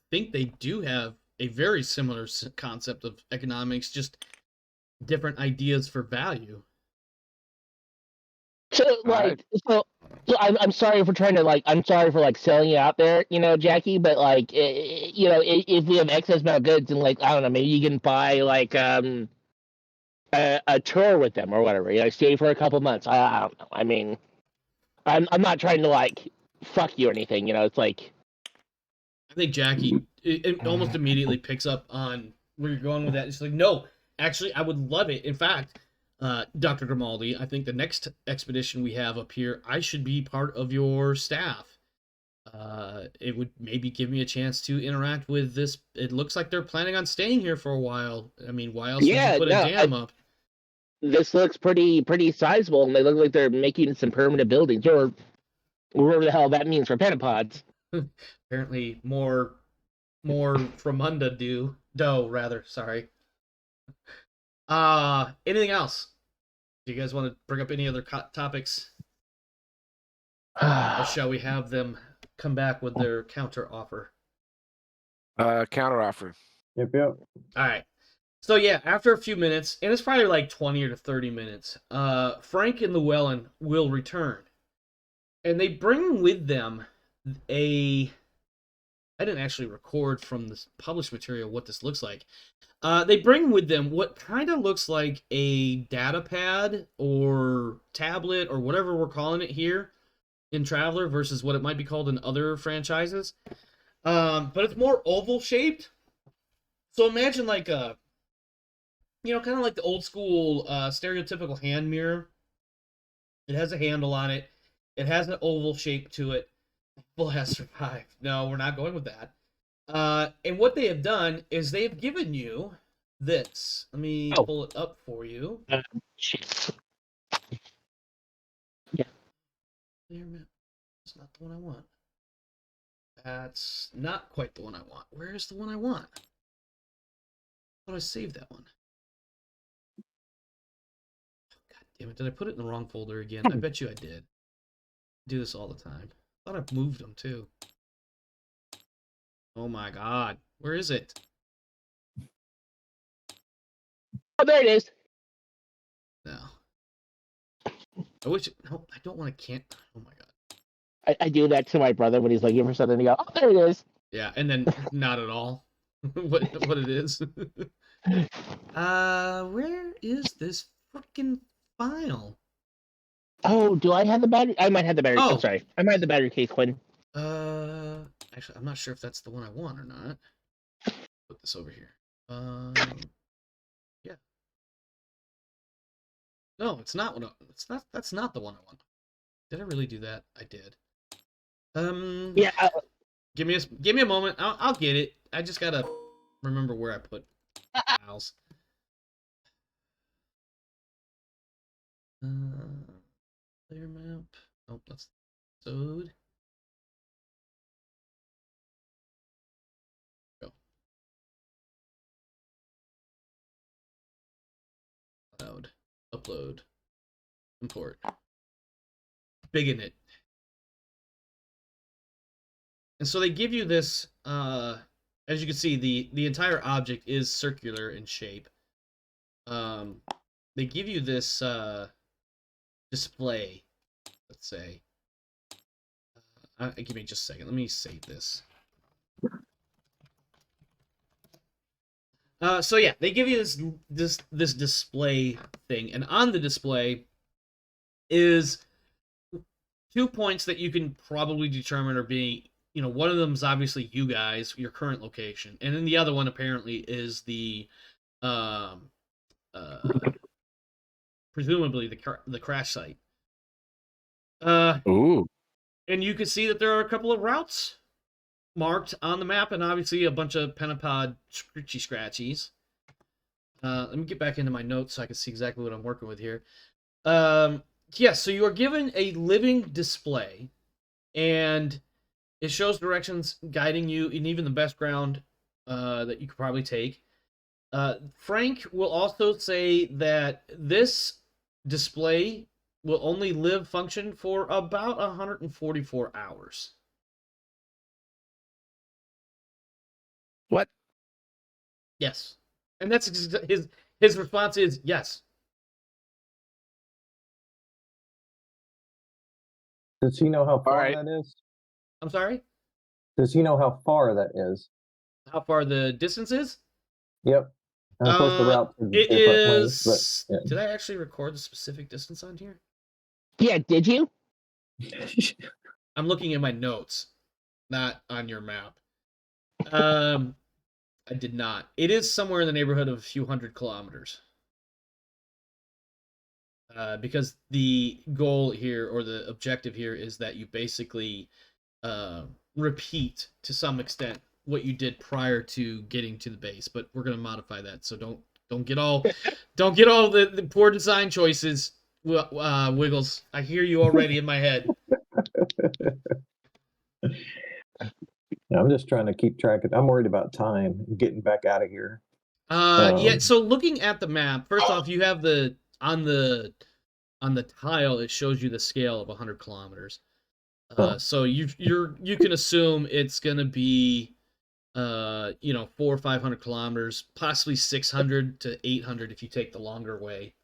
think they do have a very similar concept of economics, just different ideas for value. So, like, so I'm sorry for trying to, I'm sorry for, selling you out there, Jackie, but, if we have excess amount of goods and, I don't know, maybe you can buy, a tour with them or whatever, stay for a couple months. I don't know. I mean, I'm not trying to, fuck you or anything, it's like... I think Jackie it almost immediately picks up on where you're going with that. It's like, no, actually, I would love it. In fact, Dr. Grimaldi, I think the next expedition we have up here, I should be part of your staff. It would maybe give me a chance to interact with this. It looks like they're planning on staying here for a while. I mean, why else would you put a dam up? This looks pretty sizable, and they look like they're making some permanent buildings, or whatever the hell that means for Pentapods. Apparently, more Fremunda dough, rather. Sorry. Anything else? Do you guys want to bring up any other topics? Or shall we have them come back with their counter offer? Counter offer. Yep. All right. So yeah, after a few minutes, and it's probably 20 or 30 minutes, Frank and Llewellyn will return. And they bring with them I didn't actually record from this published material what this looks like. They bring with them what kind of looks like a data pad or tablet or whatever we're calling it here in Traveler versus what it might be called in other franchises. But it's more oval shaped. So imagine kind of like the old school stereotypical hand mirror. It has a handle on it. It has an oval shape to it. Apple has survived. No, we're not going with that. And what they have done is they have given you this. Let me Oh. pull it up for you. Shit. Layer map. That's not the one I want. That's not quite the one I want. Where is the one I want? I thought I saved that one. God damn it. Did I put it in the wrong folder again? I bet you I did. I do this all the time. I thought I moved them too. Oh my god. Where is it? Oh, there it is. No. I wish. No, I don't want to can't. Oh my god. I do that to my brother when he's looking for something to go, oh, there it is. Yeah, and then not at all. what it is. Where is this freaking file? Oh, do I have the battery? I might have the battery. Oh. I'm sorry. I might have the battery case, Quinn. Actually, I'm not sure if that's the one I want or not. Put this over here. Yeah. No, it's not one. It's not. That's not the one I want. Did I really do that? I did. Yeah. Give me a moment. I'll get it. I just gotta remember where I put files. Layer map. Oh, that's episode. Go. Cloud. Upload. Import. Big in it. And so they give you this, as you can see, the entire object is circular in shape. They give you this display, let's say. Give me just a second. Let me save this. So yeah, they give you this display thing, and on the display is 2 points that you can probably determine are being, one of them is obviously you guys, your current location, and then the other one apparently is the presumably the crash site. Ooh. And you can see that there are a couple of routes marked on the map, and obviously a bunch of Pentapod scratchies. Let me get back into my notes so I can see exactly what I'm working with here. Yes, so you are given a living display, and it shows directions guiding you in even the best ground that you could probably take. Frank will also say that this display will only function for about 144 hours. What? Yes. And that's his response is yes. Does he know how far right. that is? I'm sorry? Does he know how far that is? How far the distance is? Yep. And of course, the route is It differently, is. but, yeah. Did I actually record the specific distance on here? Yeah, did you? I'm looking at my notes, not on your map. I did not. It is somewhere in the neighborhood of a few hundred kilometers. Because the goal here, or the objective here, is that you basically repeat to some extent what you did prior to getting to the base. But we're gonna modify that, so don't get all the poor design choices. Wiggles, I hear you already in my head. I'm just trying to keep track of. I'm worried about time getting back out of here. Yeah. So looking at the map, first off, you have on the tile, it shows you the scale of 100 kilometers. So you can assume it's gonna be 400 or 500 kilometers, possibly 600 to 800 if you take the longer way,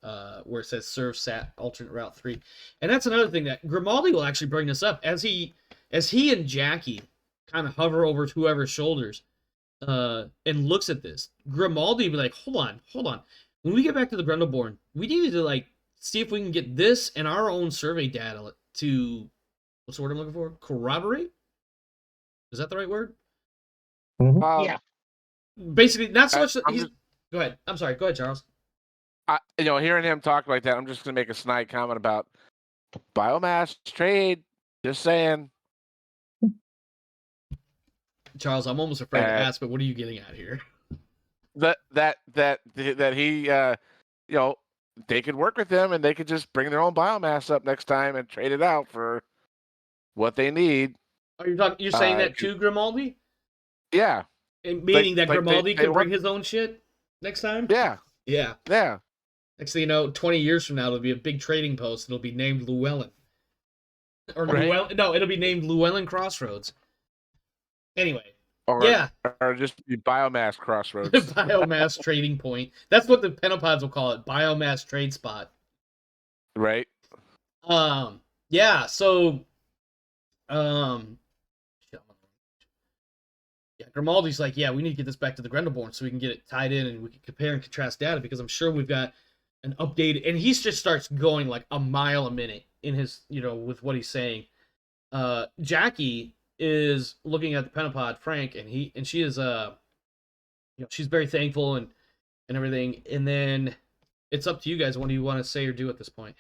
where it says serve sat alternate route 3. And that's another thing that Grimaldi will actually bring this up as he and Jackie kind of hover over whoever's shoulders and looks at this. Grimaldi will be like, hold on. When we get back to the Grundleborn, we need to see if we can get this and our own survey data to, what's the word I'm looking for? Corroborate? Is that the right word? Yeah. Basically, not so much. Go ahead. I'm sorry. Go ahead, Charles. Hearing him talk like that, I'm just gonna make a snide comment about biomass trade. Just saying. Charles, I'm almost afraid to ask, but what are you getting at here? that he you know, they could work with them and they could just bring their own biomass up next time and trade it out for what they need. Are you talking? You're saying that to Grimaldi? Yeah. Meaning that Grimaldi they could bring his own shit next time? Yeah. Yeah. Yeah. Next thing you know, 20 years from now, it'll be a big trading post. It'll be named Llewellyn. Or Right. No, it'll be named Llewellyn Crossroads. Anyway. Or, yeah. Or just be biomass crossroads. Biomass trading point. That's what the Pentapods will call it. Biomass trade spot. Right. Yeah, so yeah, Grimaldi's like, yeah, we need to get this back to the Grendelborn so we can get it tied in and we can compare and contrast data because I'm sure we've got an updated, and he just starts going like a mile a minute in his, with what he's saying. Jackie is looking at the Pentapod, Frank, and she is she's very thankful and everything. And then it's up to you guys. What do you want to say or do at this point?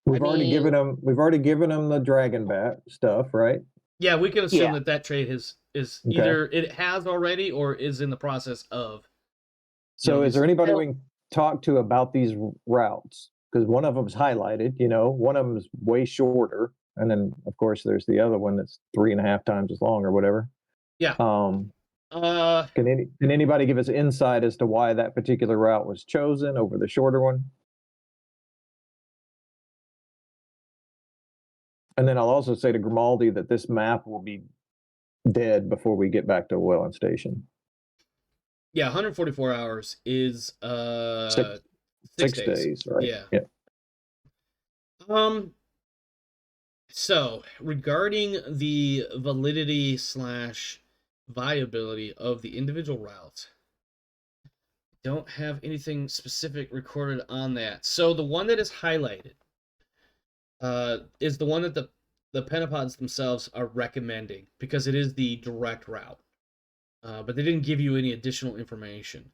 We've already given them the dragon bat stuff, right? Yeah, we can assume that trade is okay. Either it has already or is in the process of. So is there anybody we can talk to about these routes? Because one of them's highlighted, one of them's way shorter. And then, of course, there's the other one that's 3.5 times as long or whatever. Yeah. Can anybody give us insight as to why that particular route was chosen over the shorter one? And then I'll also say to Grimaldi that this map will be dead before we get back to Llewellyn Station. Yeah, 144 hours is 6 days, right? Yeah. So regarding the validity / viability of the individual routes, don't have anything specific recorded on that. So the one that is highlighted is the one that the Pentapods themselves are recommending because it is the direct route. But they didn't give you any additional information.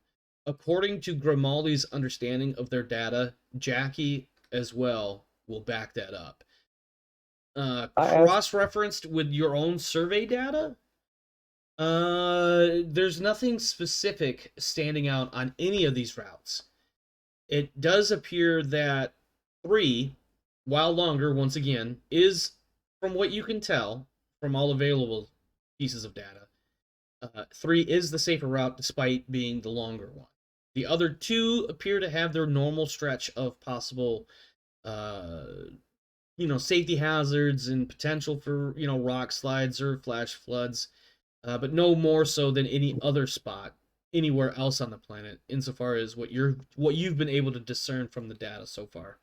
According to Grimaldi's understanding of their data, Jackie as well will back that up. Cross-referenced with your own survey data, there's nothing specific standing out on any of these routes. It does appear that 3, while longer, once again, is, from what you can tell from all available pieces of data, 3 is the safer route despite being the longer one. The other 2 appear to have their normal stretch of possible, safety hazards and potential for, rock slides or flash floods, but no more so than any other spot anywhere else on the planet, insofar as what you've been able to discern from the data so far.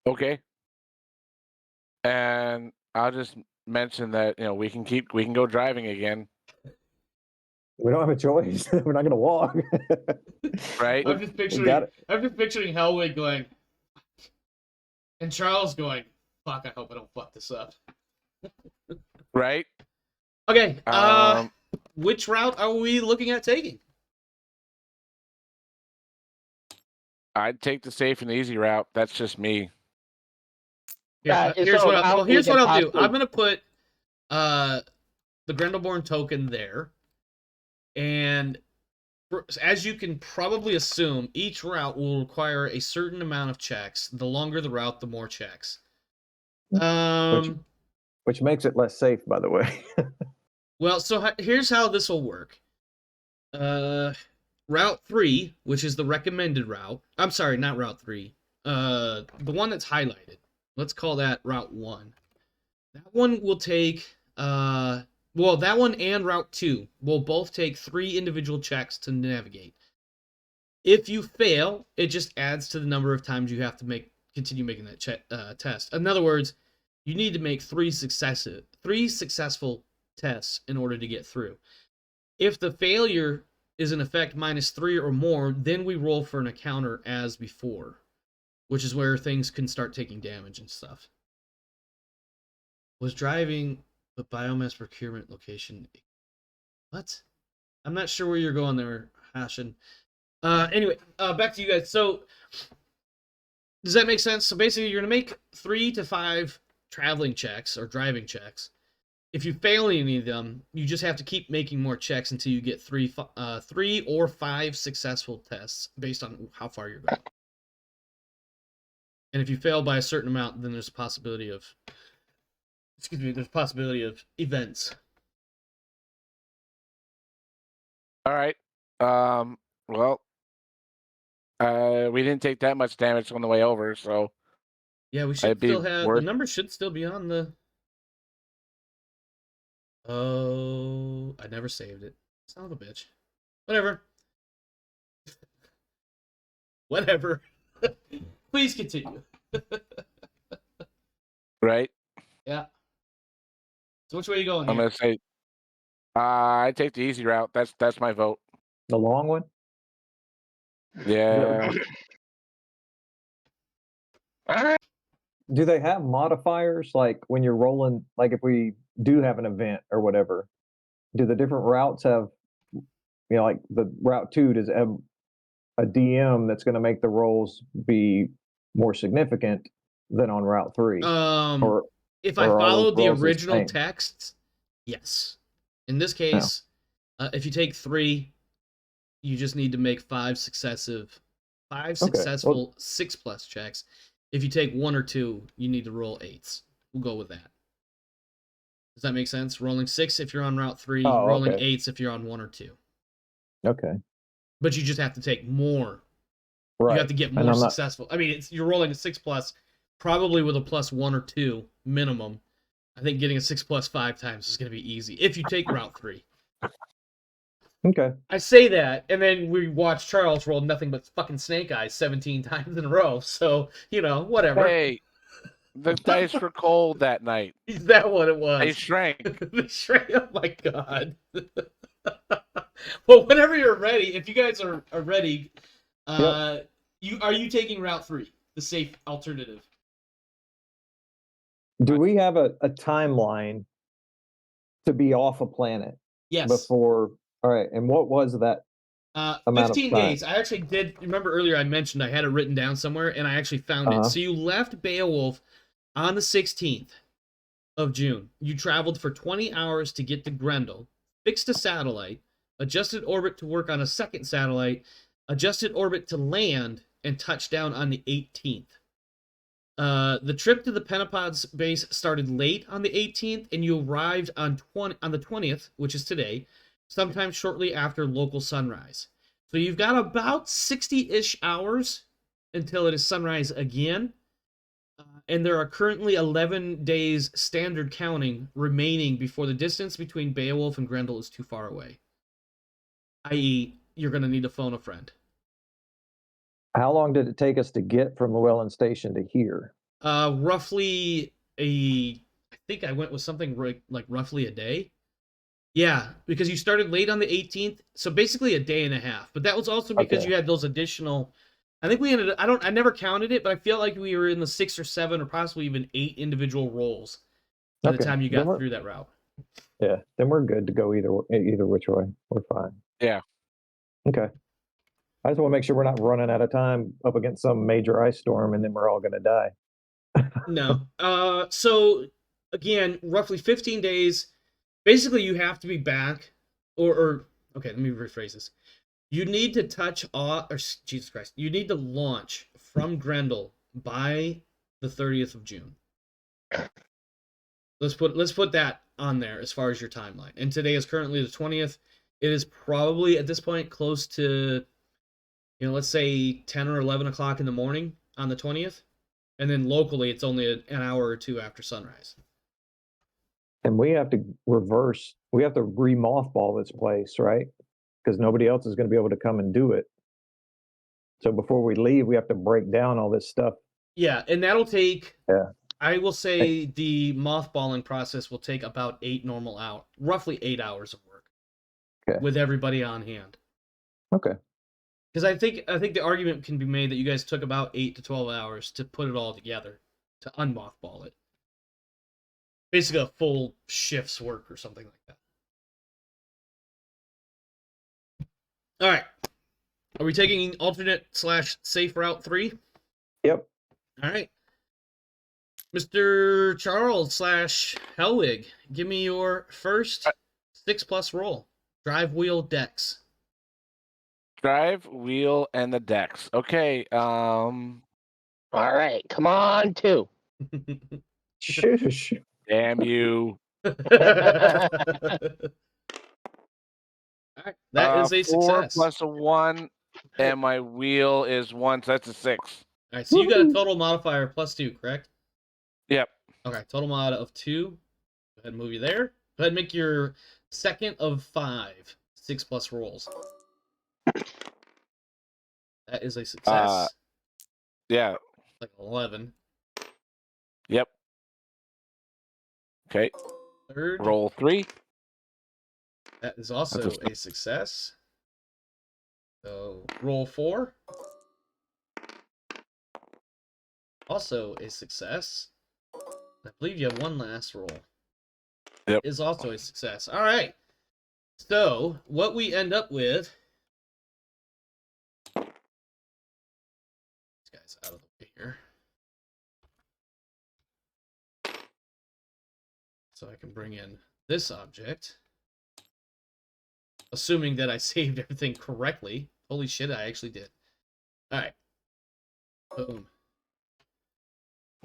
Okay. And I'll just mention that we can go driving again. We don't have a choice. We're not going to walk. Right. I'm just picturing Hellwig going, and Charles going, "Fuck! I hope I don't fuck this up." Right. Okay. Which route are we looking at taking? I'd take the safe and easy route. That's just me. Yeah. Here's what I'll do. I'm gonna put the Grendelborn token there, and as you can probably assume, each route will require a certain amount of checks. The longer the route, the more checks. Which makes it less safe, by the way. Well, so here's how this will work. Route 3, which is the recommended route. I'm sorry, not Route 3. The one that's highlighted. Let's call that Route 1. That one will take, that one and Route 2 will both take 3 individual checks to navigate. If you fail, it just adds to the number of times you have to continue making that test. In other words, you need to make 3 successful tests in order to get through. If the failure is in effect -3 or more, then we roll for an encounter as before, which is where things can start taking damage and stuff. Was driving the biomass procurement location? What? I'm not sure where you're going there, Hashin. Anyway, back to you guys. So, does that make sense? So basically, you're going to make 3 to 5 traveling checks or driving checks. If you fail any of them, you just have to keep making more checks until you get 3 or 5 successful tests based on how far you're going. And if you fail by a certain amount, then there's a possibility of events. All right. Well, we didn't take that much damage on the way over, so Yeah, we should I'd be still have the worth. numbers should still be on the. Oh, I never saved it. Son of a bitch. Whatever. Whatever. Please continue. Right. Yeah. So which way are you going I'm here? gonna say, I take the easy route. That's my vote. The long one? Yeah. Do they have modifiers like when you're rolling? Like if we do have an event or whatever, do the different routes have? Like the route 2 does it have a DM that's going to make the rolls be more significant than on route 3? Or If I or are all those followed the rolls the original same? text, yes. In this case, if you take 3, you just need to make 5 successful well- 6+ checks. If you take 1 or 2, you need to roll 8s. We'll go with that. Does that make sense? Rolling 6 if you're on route 3, Oh, rolling okay. 8s if you're on 1 or 2. Okay, But you just have to take more. right. You have to get And more I'm not- successful. I mean, you're rolling a 6+, probably with a +1 or 2 minimum. I think getting a 6+ 5 times is going to be easy if you take route 3. Okay. I say that, and then we watch Charles roll nothing but fucking snake eyes 17 times in a row. So, whatever. Hey, the dice were cold that night. Is that what it was? They shrank. They shrank. Oh my god. Well, whenever you're ready, if you guys are ready, are you taking route 3, the safe alternative? Do we have a timeline to be off a planet Yes. before? All right. And what was that? Amount of 15 time. days. I actually did. Remember earlier I mentioned I had it written down somewhere, and I actually found it. So you left Beowulf on the 16th of June. You traveled for 20 hours to get to Grendel, fixed a satellite, adjusted orbit to work on a second satellite, adjusted orbit to land, and touched down on the 18th. The trip to the Pentapod's base started late on the 18th, and you arrived on the 20th, which is today, sometime shortly after local sunrise. So you've got about 60-ish hours until it is sunrise again. And there are currently 11 days standard counting remaining before the distance between Beowulf and Grendel is too far away. I.e., you're going to need to phone a friend. How long did it take us to get from Llewellyn Station to here? Roughly I think I went with something like roughly a day. Yeah, because you started late on the 18th, so basically a day and a half. But that was also because you had those additional. I think we ended. I never counted it, but I feel like we were in the 6 or 7 or possibly even 8 individual rolls by the time you got through that route. Yeah, then we're good to go either which way. We're fine. Yeah. Okay. I just want to make sure we're not running out of time up against some major ice storm, and then we're all going to die. No. So again, roughly 15 days. Basically, you have to be back, or okay, let me rephrase this. You need to touch off, or Jesus Christ, you need to launch from Grendel by the 30th of June. Let's put that on there as far as your timeline. And today is currently the 20th. It is probably at this point close to, let's say 10 or 11 o'clock in the morning on the 20th. And then locally, it's only an hour or two after sunrise. And we have to re-mothball this place, right? Because nobody else is going to be able to come and do it. So before we leave, we have to break down all this stuff. Yeah, and that'll take, I will say Hey. the mothballing process will take about roughly 8 hours of work with everybody on hand. Okay. Because I think the argument can be made that you guys took about 8 to 12 hours to put it all together, to unmothball it. Basically a full shift's work or something like that. All right. Are we taking alternate/safe route 3? Yep. All right. Mr. Charles slash Helwig, give me your first 6+ roll. Drive wheel dex. Drive, wheel, and the decks. Okay. All right, come on, 2. Shush. Damn you. Alright, that is a 4 success. plus a 1, and my wheel is 1, so that's a 6. Alright, so you got a total modifier +2, correct? Yep. Okay, total mod of 2. Go ahead and move you there. Go ahead and make your second of 5 6+ rolls. That is a success. Yeah. Like 11. Yep. Okay. Third. Roll 3. That is also a success. So roll 4. Also a success. I believe you have one last roll. Yep. Is also a success. All right. So what we end up with. This guy's out of the way here. So I can bring in this object. Assuming that I saved everything correctly. Holy shit, I actually did. All right. Boom.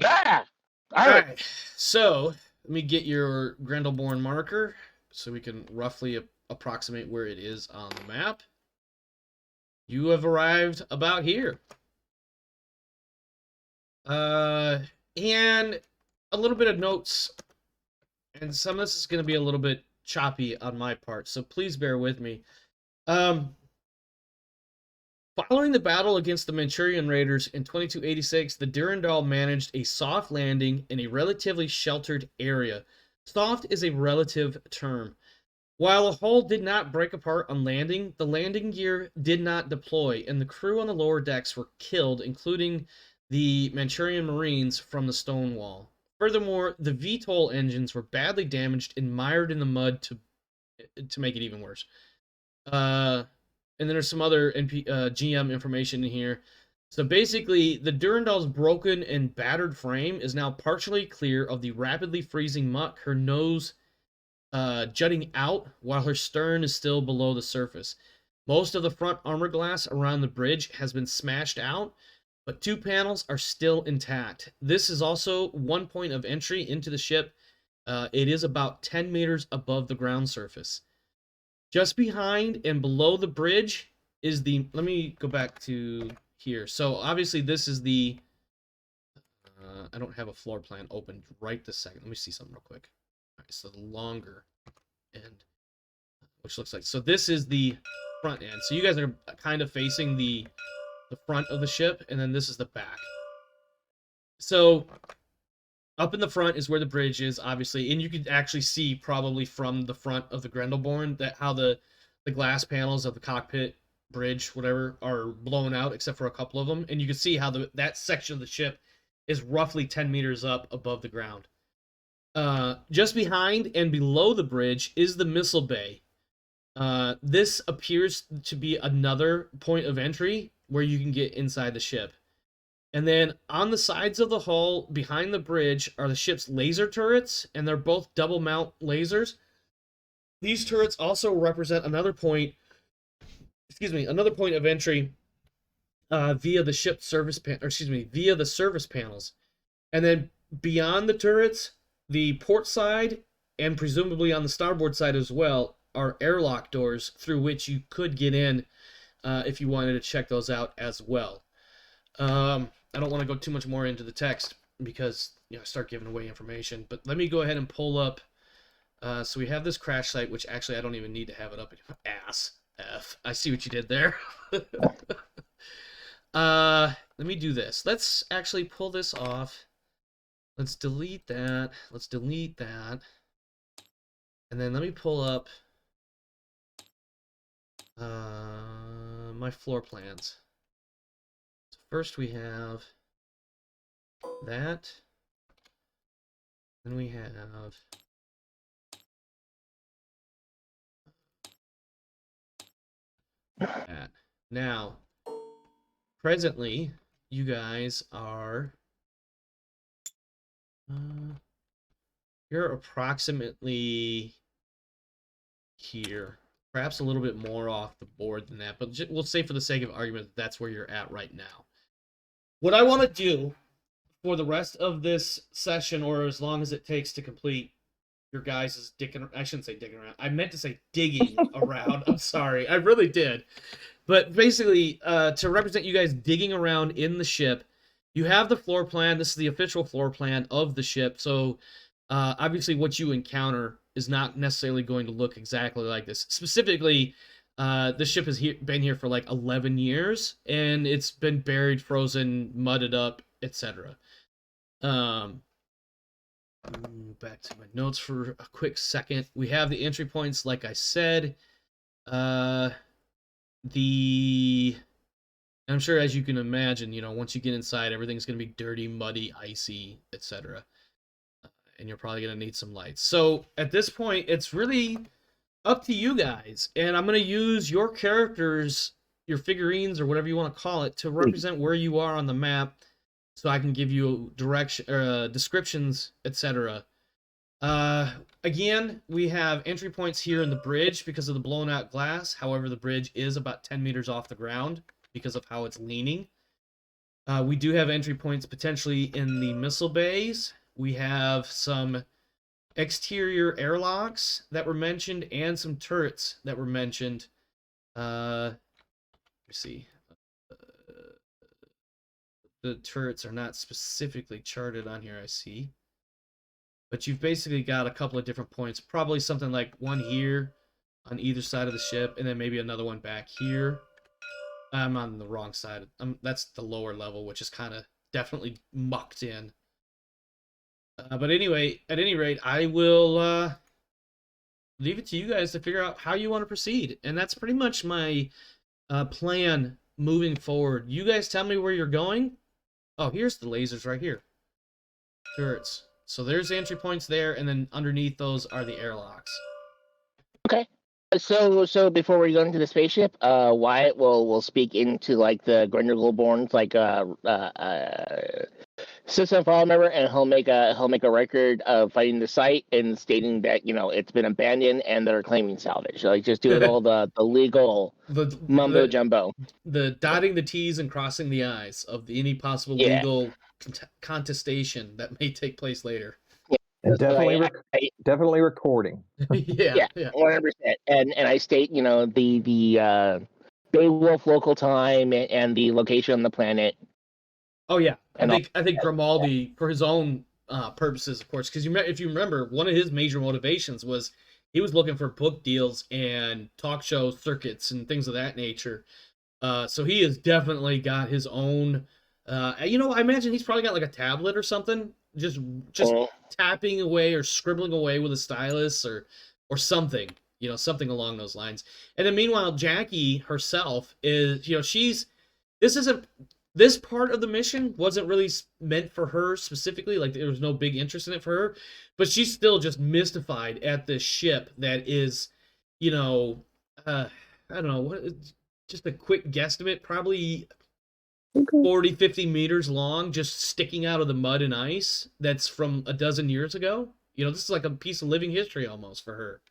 Ah! All right. So let me get your Grendelborn marker so we can roughly approximate where it is on the map. You have arrived about here. And a little bit of notes, and some of this is going to be a little bit choppy on my part, so please bear with me. Following the battle against the Manchurian Raiders in 2286, the Durandal managed a soft landing in a relatively sheltered area. Soft is a relative term. While the hull did not break apart on landing, the landing gear did not deploy, and the crew on the lower decks were killed, including the Manchurian Marines from the Stonewall. Furthermore, the VTOL engines were badly damaged and mired in the mud to make it even worse. And then there's some other GM information in here. So basically, the Durandal's broken and battered frame is now partially clear of the rapidly freezing muck, her nose jutting out while her stern is still below the surface. Most of the front armor glass around the bridge has been smashed out, but 2 panels are still intact. This is also one point of entry into the ship. It is about 10 meters above the ground surface. Just behind and below the bridge is the... Let me go back to here. So obviously this is the... I don't have a floor plan open right this second. Let me see something real quick. All right, so the longer end, which looks like... So this is the front end. So you guys are kind of facing the front of the ship, and then this is the back. So up in the front is where the bridge is, obviously, and you can actually see probably from the front of the Grendelborn that how the glass panels of the cockpit, bridge, whatever, are blown out except for a couple of them, and you can see how that section of the ship is roughly 10 meters up above the ground. Just behind and below the bridge is the missile bay. This appears to be another point of entry where you can get inside the ship. And then on the sides of the hull, behind the bridge, are the ship's laser turrets, and they're both double mount lasers. These turrets also represent another point of entry via the ship service via the service panels. And then beyond the turrets, the port side, and presumably on the starboard side as well, are airlock doors through which you could get in if you wanted to check those out as well. I don't want to go too much more into the text because I start giving away information. But let me go ahead and pull up. So we have this crash site, which actually I don't even need to have it up. Ass F. I see what you did there. Let me do this. Let's actually pull this off. Let's delete that. Let's delete that. And then let me pull up my floor plans. So first we have that. Then we have that. Now, presently, you guys are You're approximately here. Perhaps a little bit more off the board than that, but we'll say for the sake of argument that's where you're at right now. What I want to do for the rest of this session, or as long as it takes to complete your guys' I shouldn't say digging around. I meant to say digging around. I'm sorry. I really did. But basically, to represent you guys digging around in the ship, you have the floor plan. This is the official floor plan of the ship. So obviously what you encounter is not necessarily going to look exactly like this. Specifically, the ship has been here for like 11 years, and it's been buried, frozen, mudded up, etc. Back to my notes for a quick second. We have the entry points, like I said. I'm sure, as you can imagine, once you get inside, everything's going to be dirty, muddy, icy, etc. And you're probably going to need some lights. So at this point, it's really up to you guys. And I'm going to use your characters, your figurines, or whatever you want to call it, to represent where you are on the map, so I can give you descriptions, etc. Again, we have entry points here in the bridge because of the blown out glass. However, the bridge is about 10 meters off the ground because of how it's leaning. We do have entry points potentially in the missile bays. We have some exterior airlocks that were mentioned and some turrets that were mentioned. Let me see. The turrets are not specifically charted on here, I see. But you've basically got a couple of different points. Probably something like one here on either side of the ship, and then maybe another one back here. I'm on the wrong side. That's the lower level, which is kind of definitely mucked in. But anyway, at any rate, I will leave it to you guys to figure out how you want to proceed. And that's pretty much my plan moving forward. You guys tell me where you're going. Oh, here's the lasers right here. Turrets. So there's the entry points there, and then underneath those are the airlocks. Okay. So before we go into the spaceship, Wyatt will speak into like the Grindelwald's like system file member, and he'll make a record of finding the site and stating that it's been abandoned and they're claiming salvage. Like just doing all the legal mumbo jumbo. The dotting the T's and crossing the I's of any possible legal contestation that may take place later. Yeah. And definitely recording. Yeah, 100%. And I state the Beowulf local time and the location on the planet. Oh yeah, I think Grimaldi, for his own purposes, of course, because if you remember, one of his major motivations was he was looking for book deals and talk show circuits and things of that nature. So he has definitely got his own. I imagine he's probably got like a tablet or something, just tapping away or scribbling away with a stylus or something, something along those lines. And then meanwhile, Jackie herself is, this part of the mission wasn't really meant for her specifically. Like there was no big interest in it for her, but she's still just mystified at this ship that is, I don't know, what, just a quick guesstimate, probably 40, 50 meters long, just sticking out of the mud and ice that's from a dozen years ago. This is like a piece of living history almost for her.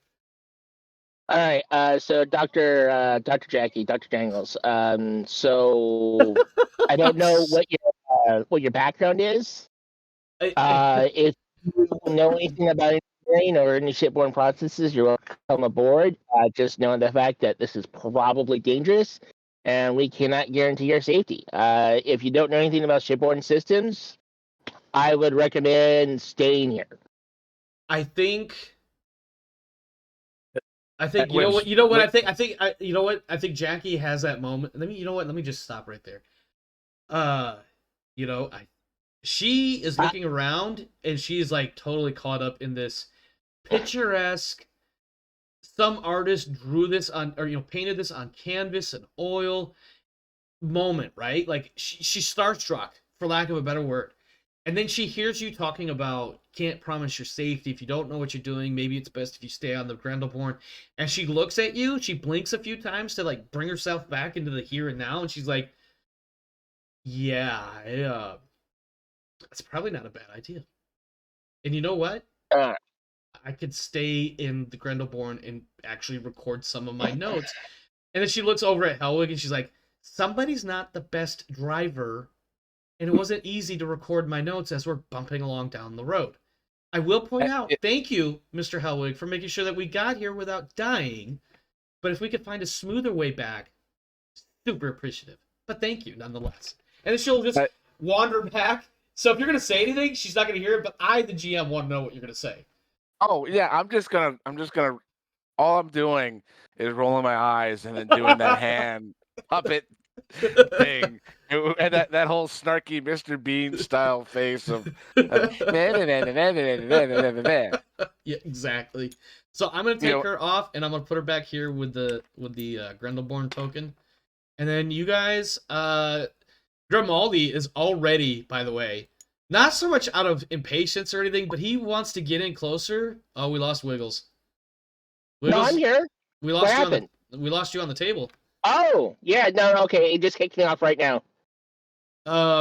All right, so Dr. Jackie, Dr. Jangles. So I don't know what your background is. If you know anything about engineering or any shipborne processes, you're welcome aboard. Just knowing the fact that this is probably dangerous, and we cannot guarantee your safety. If you don't know anything about shipborne systems, I would recommend staying here. I think you know what I think Jackie has that moment. Let me just stop right there. She is looking around and she's like totally caught up in this picturesque. Some artist drew this on, or painted this on canvas and oil moment, right? Like she's starstruck, for lack of a better word. And then she hears you talking about can't promise your safety if you don't know what you're doing. Maybe it's best if you stay on the Grindelwald. And she looks at you. She blinks a few times to like bring herself back into the here and now. And she's like, "Yeah, it's probably not a bad idea." And you know what? Uh, I could stay in the Grendelborn and actually record some of my notes. And then she looks over at Helwig and she's like, somebody's not the best driver, and it wasn't easy to record my notes as we're bumping along down the road. I will point out, thank you, Mr. Helwig, for making sure that we got here without dying. But if we could find a smoother way back, super appreciative. But thank you nonetheless. And then she'll just wander back. So if you're gonna say anything, she's not gonna hear it. But I, the GM, want to know what you're gonna say. Oh yeah, I'm just gonna. All I'm doing is rolling my eyes and then doing that hand puppet thing, and that whole snarky Mr. Bean style face of. Yeah, exactly. So I'm gonna take her off, and I'm gonna put her back here with the Grendelborn token, and then you guys, Grimaldi is already, by the way, not so much out of impatience or anything, but he wants to get in closer. Oh, we lost Wiggles. No, I'm here. We lost what you happened? We lost you on the table. Oh, yeah, no, okay, it just kicked me off right now.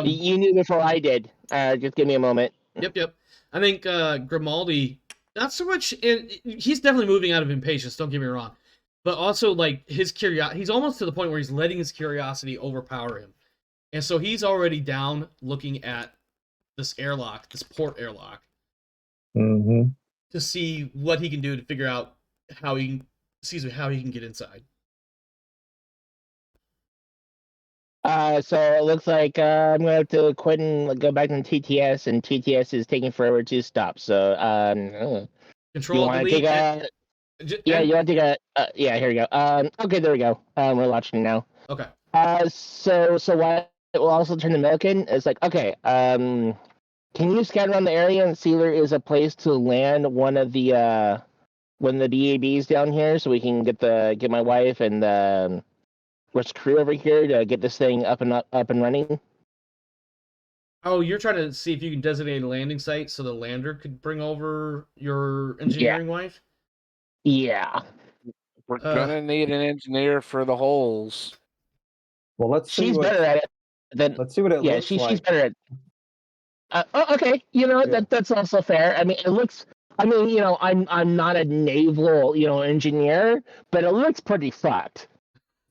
You knew before I did. Just give me a moment. Yep. I think Grimaldi, not so much. He's definitely moving out of impatience. Don't get me wrong, but also like his curiosity. He's almost to the point where he's letting his curiosity overpower him, and so he's already down looking at this airlock, this port airlock, to see what he can do to figure out how he can get inside. So it looks like I'm gonna have to quit and go back to TTS, and TTS is taking forever to stop. So Control you want to take a you want to take a yeah, here we go. Okay, there we go. We're watching now. Okay. So what will also turn the milk in is like, okay, can you scan around the area and see if there is a place to land one of the BABs down here, so we can get my wife and rest crew over here to get this thing up and running? Oh, you're trying to see if you can designate a landing site so the lander could bring over your engineering wife? Yeah. We're gonna need an engineer for the holes. Well, let's see. She's better at it than. Let's see what it looks like. Yeah, she's better at. Okay, that's also fair. I mean, it looks. I mean, I'm not a naval, engineer, but it looks pretty fucked.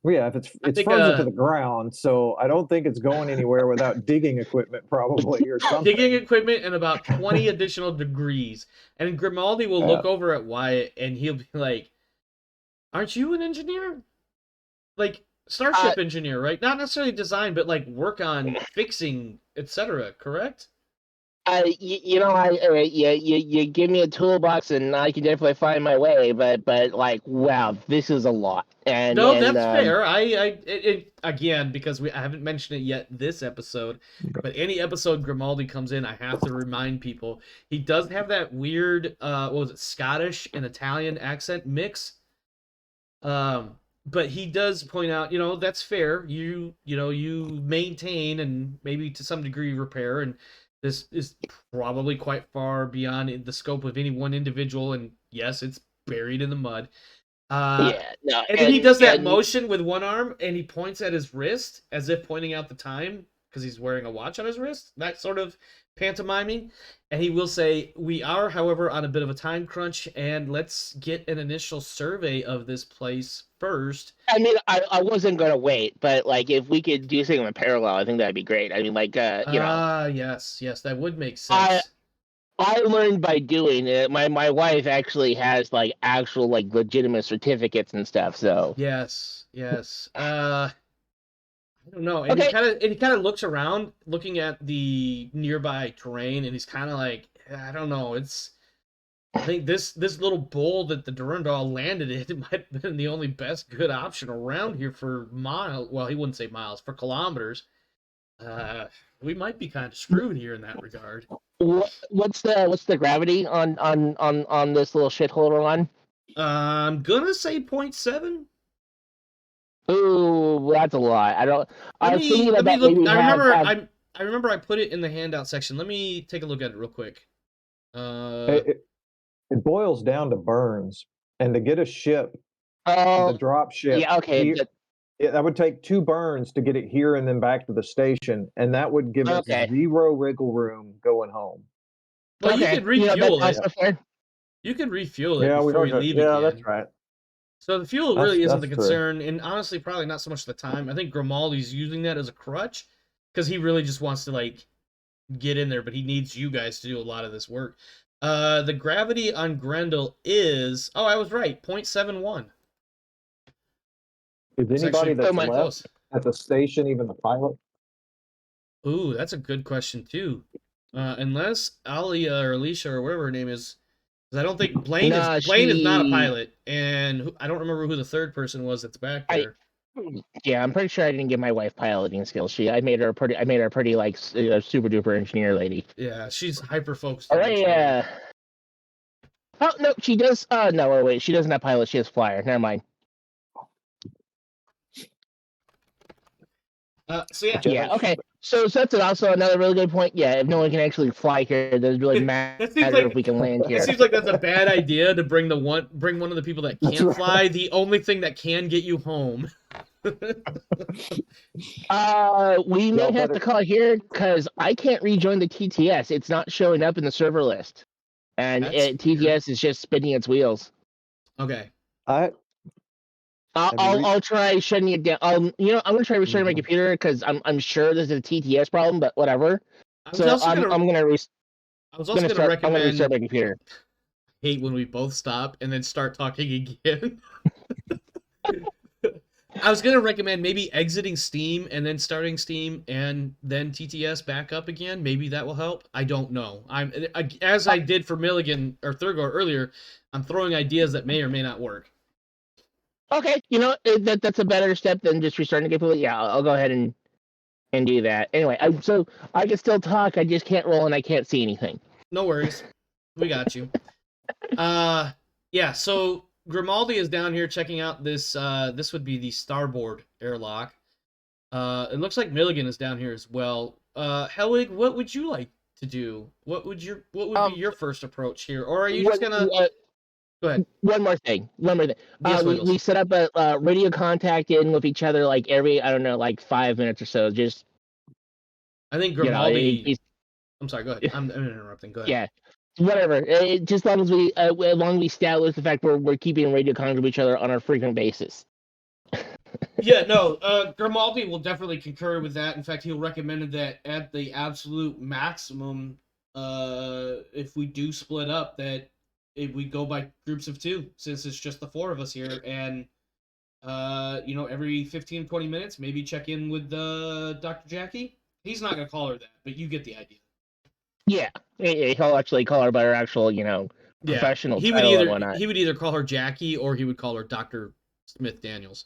Well, yeah, if it's frozen to the ground, so I don't think it's going anywhere without digging equipment, probably, or something. Digging equipment and about 20 additional degrees. And Grimaldi will look over at Wyatt, and he'll be like, aren't you an engineer? Like, starship engineer, right? Not necessarily design, but like work on fixing, etc., correct? You give me a toolbox and I can definitely find my way, but like, wow, this is a lot. And that's fair. Again, because I haven't mentioned it yet this episode, but any episode Grimaldi comes in, I have to remind people he does have that weird Scottish and Italian accent mix. But he does point out, that's fair. You maintain and maybe to some degree repair, and this is probably quite far beyond the scope of any one individual, and yes, it's buried in the mud. And then he does that motion with one arm, and he points at his wrist as if pointing out the time because he's wearing a watch on his wrist. That sort of pantomiming. And he will say, we are, however, on a bit of a time crunch, and let's get an initial survey of this place first. I mean, I wasn't going to wait, but like if we could do something in parallel, I think that'd be great. I mean, like, yes, that would make sense. I learned by doing it. My wife actually has like actual like legitimate certificates and stuff. So yes. I don't know. And he kind of looks around, looking at the nearby terrain, and he's kind of like, I don't know. I think this little bowl that the Durandal landed in, it might have been the only best good option around here for miles. Well, he wouldn't say miles, for kilometers. We might be kind of screwed here in that regard. What's the gravity on this little shithole we're on? I'm gonna say 0.7. Ooh, that's a lot. I remember I put it in the handout section. Let me take a look at it real quick. It boils down to burns, and to get a ship, the drop ship. Yeah, okay. That would take 2 burns to get it here and then back to the station, and that would give us 0 wriggle room going home. Well, you Okay, could refuel that's it. also fair. You can refuel it Yeah, we before are. you leave Yeah, again. that's right. So the fuel really isn't the That's true. concern, and honestly, probably not so much the time. I think Grimaldi's using that as a crutch because he really just wants to like get in there, but he needs you guys to do a lot of this work. The gravity on Grendel is I was right, 0.71. Is It's anybody actually that's pretty left close. at the station even the pilot? Ooh, that's a good question too. Unless Alia or Alicia or whatever her name is, 'cause I don't think Blaine Nah, is not a pilot, and I don't remember who the third person was that's back there. Yeah, I'm pretty sure I didn't give my wife piloting skills. I made her a pretty like super duper engineer lady. Yeah, she's hyper focused. All right, yeah. Oh no, she does. No, wait, she doesn't have pilot. She has flyer. Never mind. So yeah, Yeah. Okay. So that's also another really good point. Yeah, if no one can actually fly here, does really matter that seems like if we can land here. it seems like that's a bad idea to bring one of the people that That's can't right. fly, the only thing that can get you home. We may Y'all have to better- call here because I can't rejoin the TTS. It's not showing up in the server list, and That's TTS is just spinning its wheels. Okay. Have you I'll try shutting it down. I'm gonna try restarting my computer because I'm sure there's a TTS problem, but whatever. I was So also I'm gonna, gonna I was also gonna I'm gonna recommend restart my computer. hate when we both stop and then start talking again. I was gonna recommend maybe exiting Steam and then starting Steam and then TTS back up again. Maybe that will help. I don't know. As I did for Milligan or Thurgar earlier, I'm throwing ideas that may or may not work. Okay, that's a better step than just restarting the computer. Yeah, I'll go ahead and do that. Anyway, so I can still talk. I just can't roll and I can't see anything. No worries. We got you. Yeah, so Grimaldi is down here checking out this this would be the starboard airlock. It looks like Milligan is down here as well. Helig, what would you like to do? What would be your first approach here? Or are you just gonna go ahead? One more thing. Yes, We set up a radio contact in with each other like every, I don't know, like 5 minutes or so. Just I think Grimaldi. it- I'm sorry. Go ahead. I'm interrupting. Go ahead. yeah, whatever. Just as long as we establish the fact we're keeping radio contact with each other on a frequent basis. Yeah, no, Grimaldi will definitely concur with that. In fact, he'll recommend that at the absolute maximum, if we do split up, that if we go by groups of 2, since it's just the 4 of us here, and every 15, 20 minutes, maybe check in with Dr. Jackie. He's not gonna call her that, but you get the idea. Yeah, he'll actually call her by her actual, professional title and whatnot. He would either call her Jackie or he would call her Dr. Smith Daniels.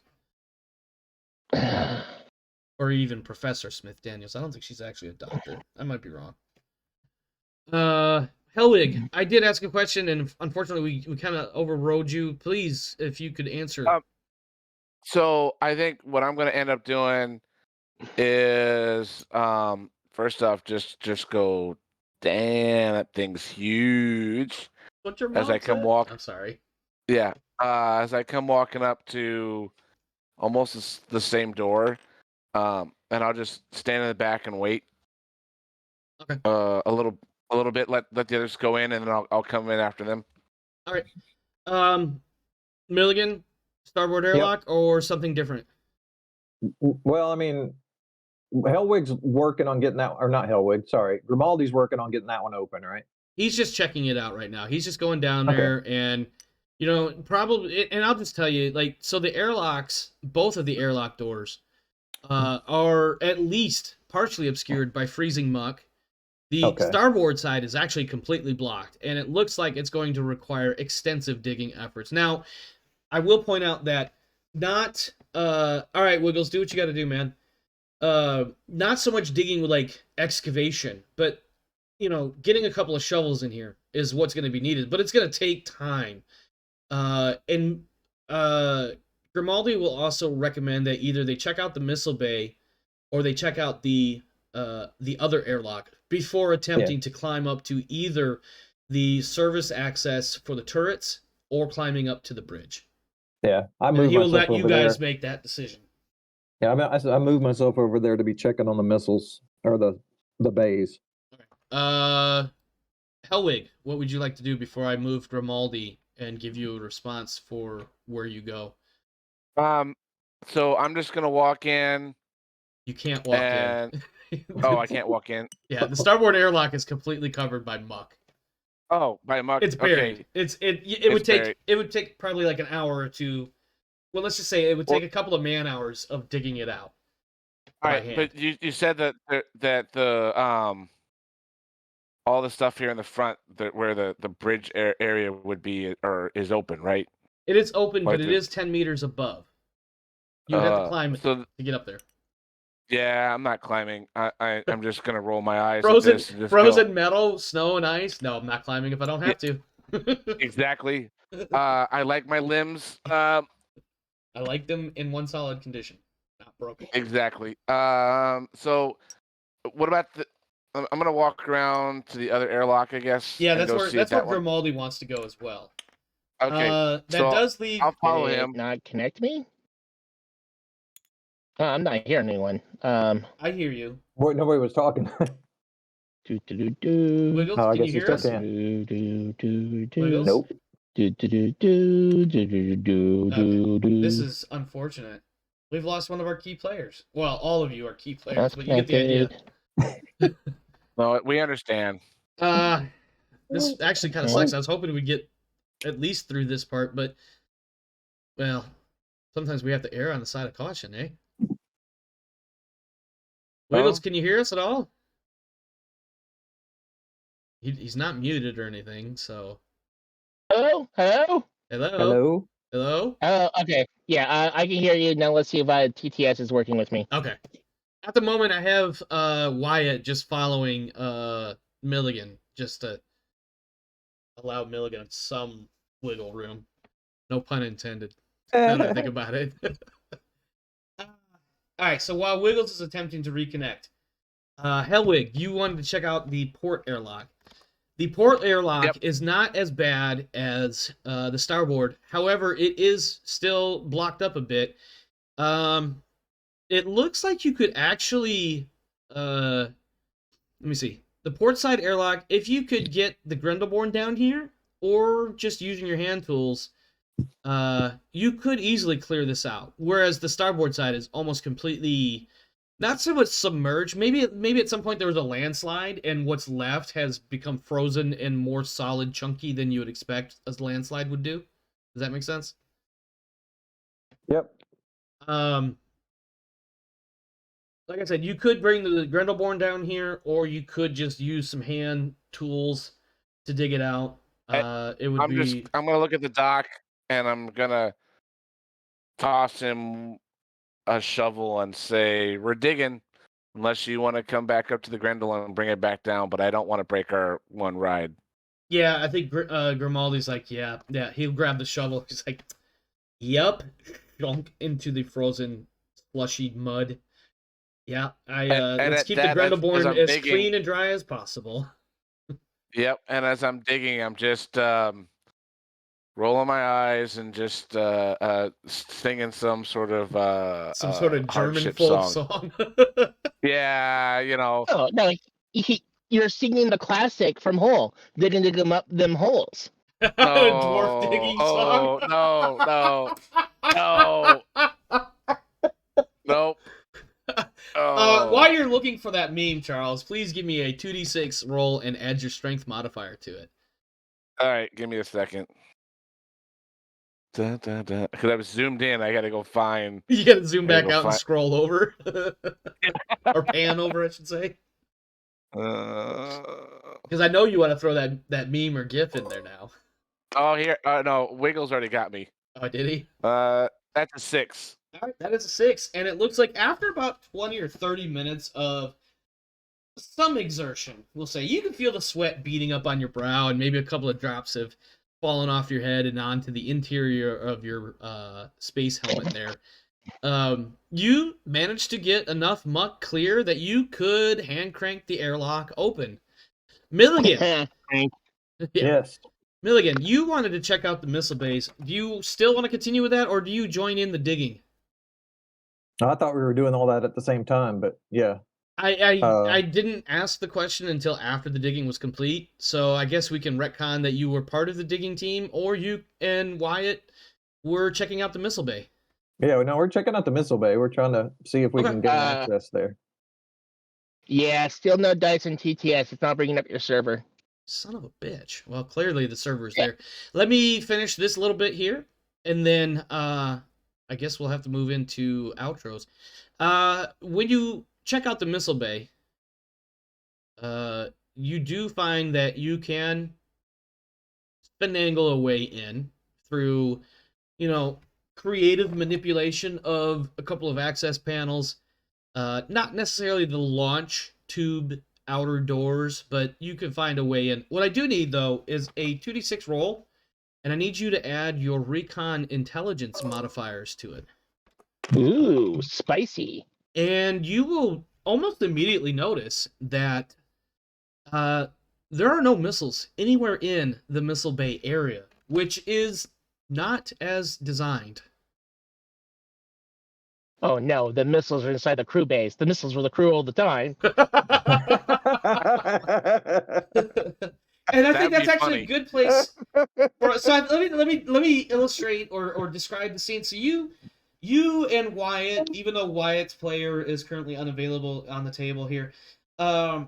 Or even Professor Smith Daniels. I don't think she's actually a doctor. I might be wrong. Helwig, I did ask a question, and unfortunately we kind of overrode you. Please, if you could answer. So I think what I'm going to end up doing is, first off, just go, damn, that thing's huge. What your as I mom come said? walk- I'm sorry. Yeah. As I come walking up to almost the same door, and I'll just stand in the back and wait. Okay. A little bit. Let the others go in, and then I'll come in after them. All right. Milligan, starboard airlock, or something different? Well, I mean, Hellwig's working on getting that, or not Hellwig, sorry. Grimaldi's working on getting that one open, right? He's just checking it out right now. He's just going down there and, probably, and I'll just tell you, like, so the airlocks, both of the airlock doors, are at least partially obscured by freezing muck. The starboard side is actually completely blocked, and it looks like it's going to require extensive digging efforts. Now, I will point out that not, all right, Wiggles, do what you got to do, man. Not so much digging with, like, excavation, but, getting a couple of shovels in here is what's going to be needed, but it's going to take time. And Grimaldi will also recommend that either they check out the missile bay or they check out the other airlock before attempting to climb up to either the service access for the turrets or climbing up to the bridge. Yeah, He will let you guys make that decision. Yeah, I moved myself over there to be checking on the missiles or the bays. Helwig, what would you like to do before I move Grimaldi and give you a response for where you go? So I'm just gonna walk in. You can't walk And in. oh, I can't walk in. Yeah, the starboard airlock is completely covered by muck. Oh, by muck. It's buried. Okay. It would take buried. it would take probably like an hour or two. Well, let's just say it would take a couple of man hours of digging it out. All by right, hand. but you said that the all the stuff here in the front where the bridge area would be or is open, right? It is open, Like but it is 10 meters above. You would have to climb it so to get up there. yeah, I'm not climbing. I'm just gonna roll my eyes Frozen, at this and just frozen metal, snow and ice. No, I'm not climbing if I don't have to. Exactly. I like my limbs. I like them in one solid condition, not broken. Exactly. So what about I'm gonna walk around to the other airlock, I guess. Yeah, and that's go where see if that one- Grimaldi wants to go as well. Okay. That so does leave. I'll follow Did it him. not connect me? Oh, I'm not hearing anyone. I hear you. Boy, nobody was talking. Wiggles, Oh, I can you guess you hear still us? can. Wiggles? Nope. This is unfortunate. We've lost one of our key players. Well, all of you are key players, That's but you get the idea. connected. No, we understand. This actually kind of sucks. I was hoping we'd get at least through this part, but well, sometimes we have to err on the side of caution, eh? Wiggles, can you hear us at all? He's not muted or anything, so. Hello? Hello? Hello? Hello. Hello? Oh, okay. Yeah, I can hear you. Now let's see if TTS is working with me. Okay. At the moment, I have Wyatt just following Milligan, just to allow Milligan some wiggle room. No pun intended. Now that I think about it. Alright, so while Wiggles is attempting to reconnect, Helwig, you wanted to check out the port airlock. The port airlock is not as bad as the starboard. However, it is still blocked up a bit. It looks like you could actually... let me see. The port side airlock, if you could get the Grendelborn down here, or just using your hand tools, you could easily clear this out. Whereas the starboard side is almost completely... not so much submerged. Maybe at some point there was a landslide, and what's left has become frozen and more solid, chunky than you would expect a landslide would do. Does that make sense? Yep. Like I said, you could bring the Grendelborn down here, or you could just use some hand tools to dig it out. It would be... I'm gonna look at the dock, and I'm gonna toss him a shovel and say, "We're digging, unless you want to come back up to the Grendel and bring it back down, but I don't want to break our one ride." Yeah, I think Grimaldi's like, yeah, he'll grab the shovel. He's like, yep, dunk into the frozen, slushy mud. Yeah, let's keep the Grendelborn as clean and dry as possible. Yep, and as I'm digging, I'm just rolling my eyes and just singing some sort of German folk song. Yeah, you know. Oh no, you're singing the classic from Hole. Didn't dig them up them holes. Dwarf digging song. No. Nope. While you're looking for that meme, Charles, please give me a 2d6 roll and add your strength modifier to it. All right, give me a second. Because I was zoomed in, I got to go find. You got to zoom back out and scroll over, or pan over, I should say. Because I know you want to throw that meme or GIF in there now. Oh, here, no, Wiggles already got me. Oh, did he? That's a 6. All right, that is a 6, and it looks like after about 20 or 30 minutes of some exertion, we'll say, you can feel the sweat beating up on your brow, and maybe a couple of drops have fallen off your head and onto the interior of your space helmet there. You managed to get enough muck clear that you could hand crank the airlock open. Milligan. Yes. Milligan, you wanted to check out the missile base. Do you still want to continue with that, or do you join in the digging? I thought we were doing all that at the same time, but yeah. I didn't ask the question until after the digging was complete, so I guess we can retcon that you were part of the digging team, or you and Wyatt were checking out the missile bay. Yeah, no, we're checking out the missile bay. We're trying to see if we Okay. can get access there. Yeah, still no dice in TTS. It's not bringing up your server. Son of a bitch. Well, clearly the server's there. Let me finish this little bit here, and then I guess we'll have to move into outros. When you check out the missile bay, you do find that you can finagle a way in through, creative manipulation of a couple of access panels. Not necessarily the launch tube outer doors, but you can find a way in. What I do need, though, is a 2d6 roll, and I need you to add your recon intelligence modifiers to it. Ooh, spicy. And you will almost immediately notice that there are no missiles anywhere in the missile bay area, which is not as designed. Oh no, the missiles are inside the crew base. The missiles were the crew all the time. And I That'd think that's be actually funny. a good place. Let me illustrate or describe the scene. So you and Wyatt, even though Wyatt's player is currently unavailable on the table here, I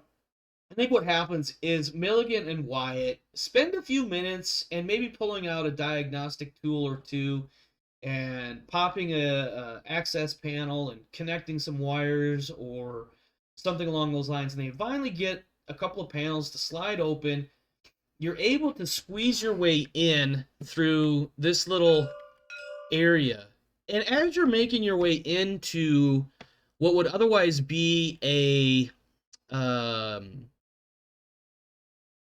think what happens is Milligan and Wyatt spend a few minutes and maybe pulling out a diagnostic tool or two and popping a access panel and connecting some wires or something along those lines, and they finally get a couple of panels to slide open. You're able to squeeze your way in through this little area, and as you're making your way into what would otherwise be a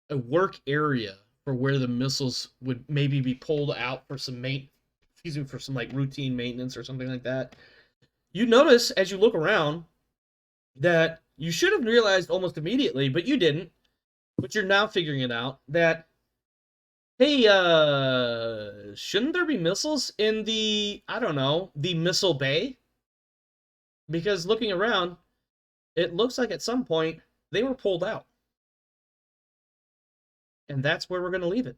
work area for where the missiles would maybe be pulled out for some for some like routine maintenance or something like that. You notice as you look around that you should have realized almost immediately, but you didn't. But you're now figuring it out that, hey, shouldn't there be missiles in the missile bay? Because looking around, it looks like at some point they were pulled out. And that's where we're going to leave it.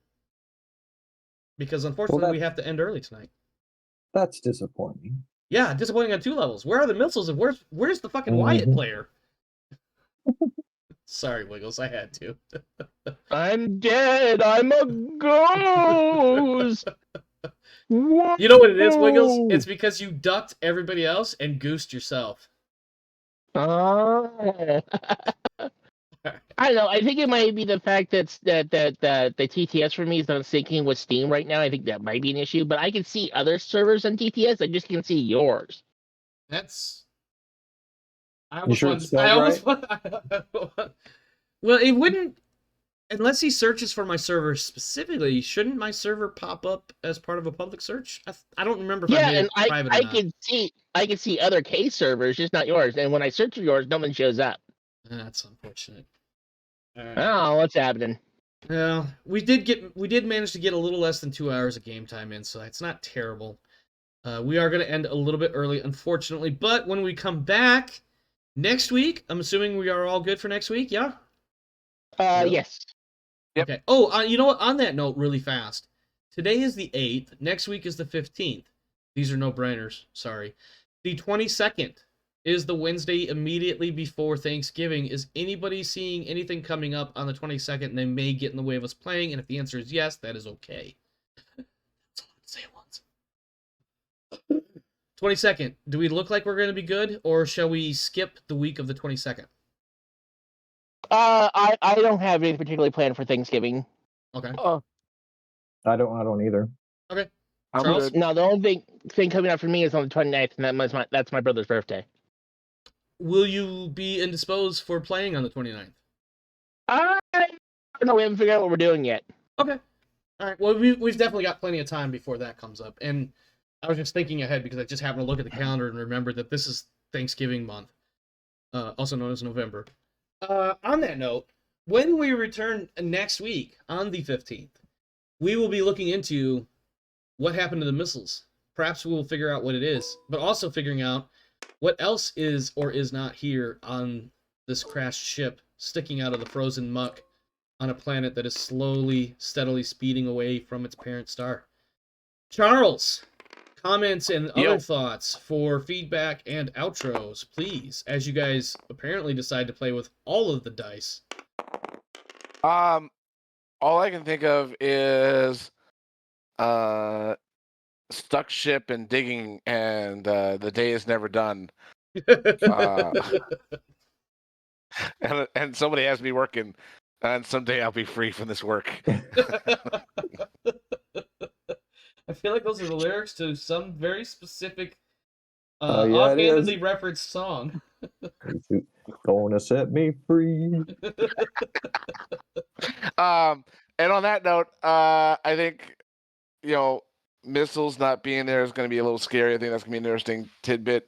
Because unfortunately, we have to end early tonight. That's disappointing. Yeah, disappointing on two levels. Where are the missiles and where's the fucking Wyatt player? Sorry, Wiggles, I had to. I'm dead. I'm a ghost. You know what it is, Wiggles? It's because you ducked everybody else and goosed yourself. Oh. I don't know. I think it might be the fact that the TTS for me is not syncing with Steam right now. I think that might be an issue. But I can see other servers on TTS. I just can't see yours. That's. You sure it's spelled right? Well, it wouldn't unless he searches for my server specifically. Shouldn't my server pop up as part of a public search? I don't remember if I made it private or not. I can see other K servers, just not yours. And when I search for yours, no one shows up. That's unfortunate. All right. Oh, what's happening? Well, we did manage to get a little less than 2 hours of game time in, so it's not terrible. We are going to end a little bit early, unfortunately, but when we come back next week, I'm assuming we are all good for next week, yeah? Yes. Yep. Okay. Oh, you know what? On that note, really fast. Today is the 8th. Next week is the 15th. These are no-brainers. Sorry. The 22nd is the Wednesday immediately before Thanksgiving. Is anybody seeing anything coming up on the 22nd and they may get in the way of us playing? And if the answer is yes, that is okay. That's all I can say at once. 22nd. Do we look like we're going to be good, or shall we skip the week of the 22nd? I don't have anything particularly planned for Thanksgiving. Okay. I don't either. Okay. I'm Charles? good. No, the only thing coming up for me is on the 29th, and that's my brother's birthday. Will you be indisposed for playing on the 29th? I don't know. We haven't figured out what we're doing yet. Okay. All right. Well, we've definitely got plenty of time before that comes up. And I was just thinking ahead because I just happened to look at the calendar and remember that this is Thanksgiving month, also known as November. On that note, when we return next week on the 15th, we will be looking into what happened to the missiles. Perhaps we will figure out what it is, but also figuring out what else is or is not here on this crashed ship sticking out of the frozen muck on a planet that is slowly, steadily speeding away from its parent star. Charles, comments and other thoughts for feedback and outros, please, as you guys apparently decide to play with all of the dice. All I can think of is stuck ship and digging, and the day is never done. And somebody has me working, and someday I'll be free from this work. I feel like those are the lyrics to some very specific, Yeah, it offhandedly is. referenced song. Gonna set me free. And on that note, I think, missiles not being there is going to be a little scary. I think that's going to be an interesting tidbit.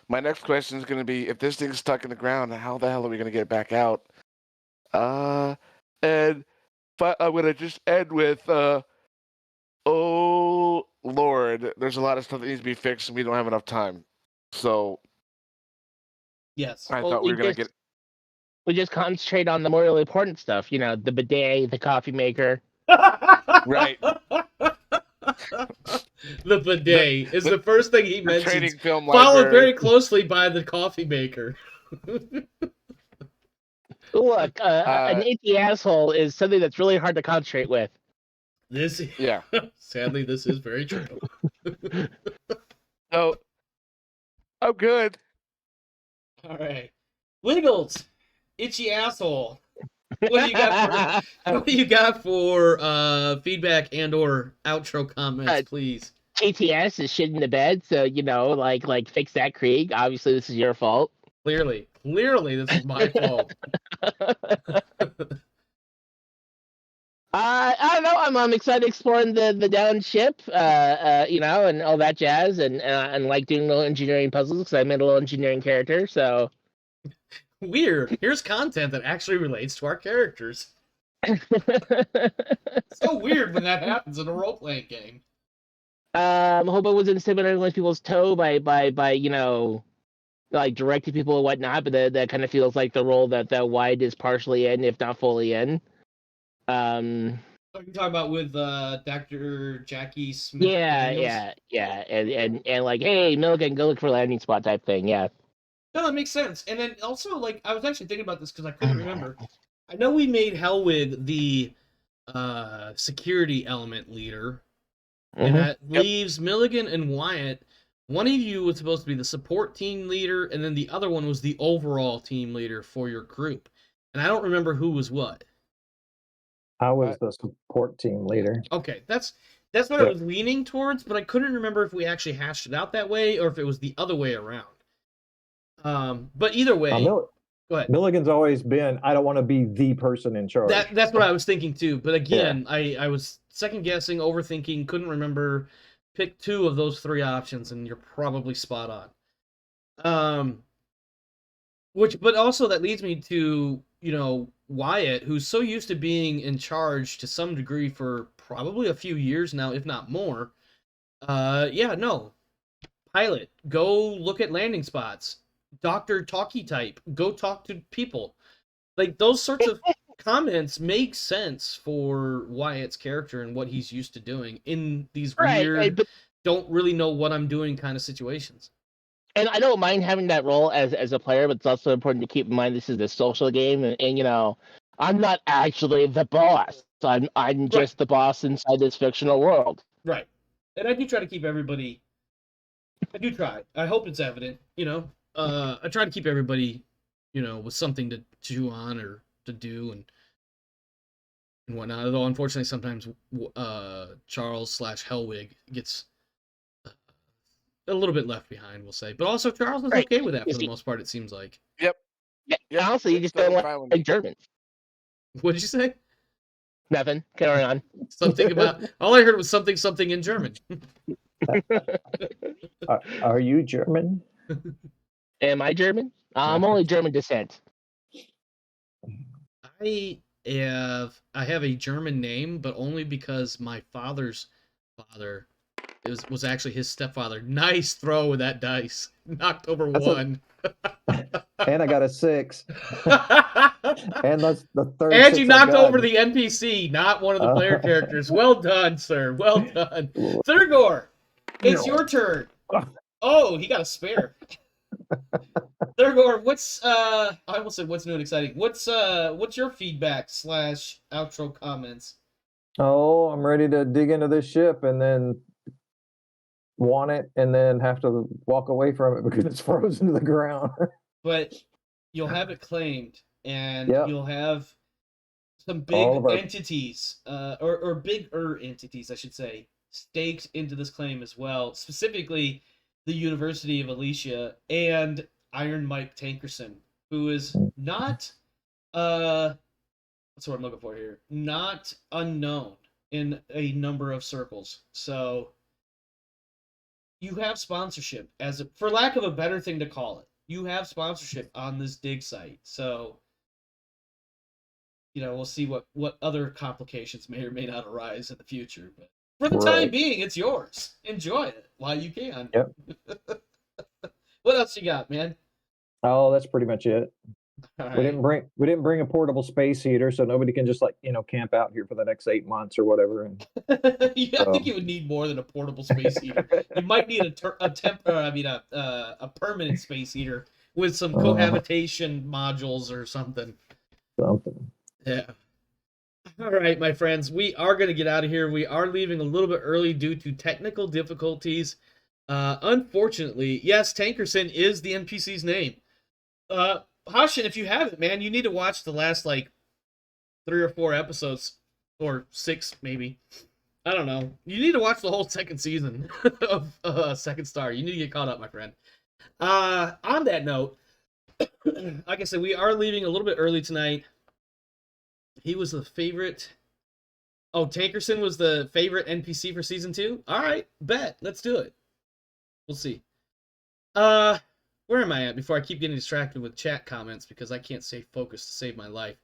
My next question is going to be, if this thing's stuck in the ground, how the hell are we going to get it back out? But I'm going to just end with, oh, Lord, there's a lot of stuff that needs to be fixed, and we don't have enough time. So Yes. I thought we were going to get... We just concentrate on the more really important stuff, the bidet, the coffee maker. Right. The bidet is the first thing he mentions, training film followed library. very closely by the coffee maker. Look, an itchy asshole is something that's really hard to concentrate with. Yeah. Sadly, this is very true. So, I'm good. All right. Wiggles, itchy asshole. What do you got for feedback and or outro comments, please? TTS is shit in the bed, so like fix that, Krieg. Obviously, this is your fault. Clearly, this is my fault. I don't know. I'm excited exploring the down ship, and all that jazz, and like doing little engineering puzzles because I made a little engineering character. So weird. Here's content that actually relates to our characters. So weird when that happens in a role-playing game. I hope I wasn't stepping on people's toe by like directing people and whatnot, but that kind of feels like the role that White is partially in, if not fully in. Are you talking about with Dr. Jackie Smith? Yeah, and like, hey, Milligan, go look for a landing spot type thing. Yeah. No, that makes sense. And then also, like, I was actually thinking about this because I couldn't remember. I know we made Hellwig the security element leader, and that leaves Milligan and Wyatt. One of you was supposed to be the support team leader, and then the other one was the overall team leader for your group. And I don't remember who was what. I was the support team leader. Okay, that's what I was leaning towards, but I couldn't remember if we actually hashed it out that way or if it was the other way around. But either way, go ahead. Milligan's always been, I don't want to be the person in charge. That's what I was thinking too. But again, I was second guessing, overthinking, couldn't remember. Pick two of those three options, and you're probably spot on. But also that leads me to, Wyatt, who's so used to being in charge to some degree for probably a few years now, if not more. Pilot, go look at landing spots. Doctor talkie type, go talk to people. Like, those sorts of comments make sense for Wyatt's character and what he's used to doing in these weird, don't really know what I'm doing kind of situations. And I don't mind having that role as a player, but it's also important to keep in mind this is a social game, and I'm not actually the boss. I'm just the boss inside this fictional world. Right. And I do try to keep everybody. I do try. I hope it's evident. I try to keep everybody, with something to chew on or to do and whatnot. Although unfortunately, sometimes Charles / Hellwig gets a little bit left behind, we'll say. But also, Charles is okay with that for the most part, it seems like. Yep. Yeah, honestly, you just don't like German. What did you say? Nothing. Carry on. Something about... All I heard was something in German. Are you German? Am I German? I'm only German descent. I have a German name, but only because my father's father was actually his stepfather. Nice throw with that dice. Knocked over That's one. And I got a 6. And that's the third. And 6 you I've knocked over gotten. the NPC, not one of the player characters. Well done, sir. Well done. Thurgor, it's your turn. Oh, he got a spare. Thurgor, I almost said what's new and exciting. What's your feedback / outro comments? Oh, I'm ready to dig into this ship and then want it and then have to walk away from it because it's frozen to the ground. But you'll have it claimed, and Yep. you'll have some All big of our- entities, or bigger entities, I should say, staked into this claim as well. Specifically, the University of Alicia and Iron Mike Tankerson, who is not, what's what I'm looking for here? Not unknown in a number of circles. So you have sponsorship, for lack of a better thing to call it. You have sponsorship on this dig site. So, we'll see what other complications may or may not arise in the future. But for the time being, it's yours. Enjoy it while you can. Yep. What else you got, man? Oh, that's pretty much it. All We right. didn't bring a portable space heater, so nobody can just camp out here for the next 8 months or whatever. And Yeah, I think you would need more than a portable space heater. You might need a permanent space heater with some cohabitation modules or something. Yeah. All right, my friends, we are going to get out of here. We are leaving a little bit early due to technical difficulties. Unfortunately, yes, Tankerson is the NPC's name. Hashin, if you haven't, man, you need to watch the last 3 or 4 episodes, or 6 maybe. I don't know. You need to watch the whole second season of Second Star. You need to get caught up, my friend. On that note, like I said, we are leaving a little bit early tonight. He was the favorite. Oh, Tankerson was the favorite NPC for season 2? All right, bet. Let's do it. We'll see. Where am I at before I keep getting distracted with chat comments because I can't stay focused to save my life?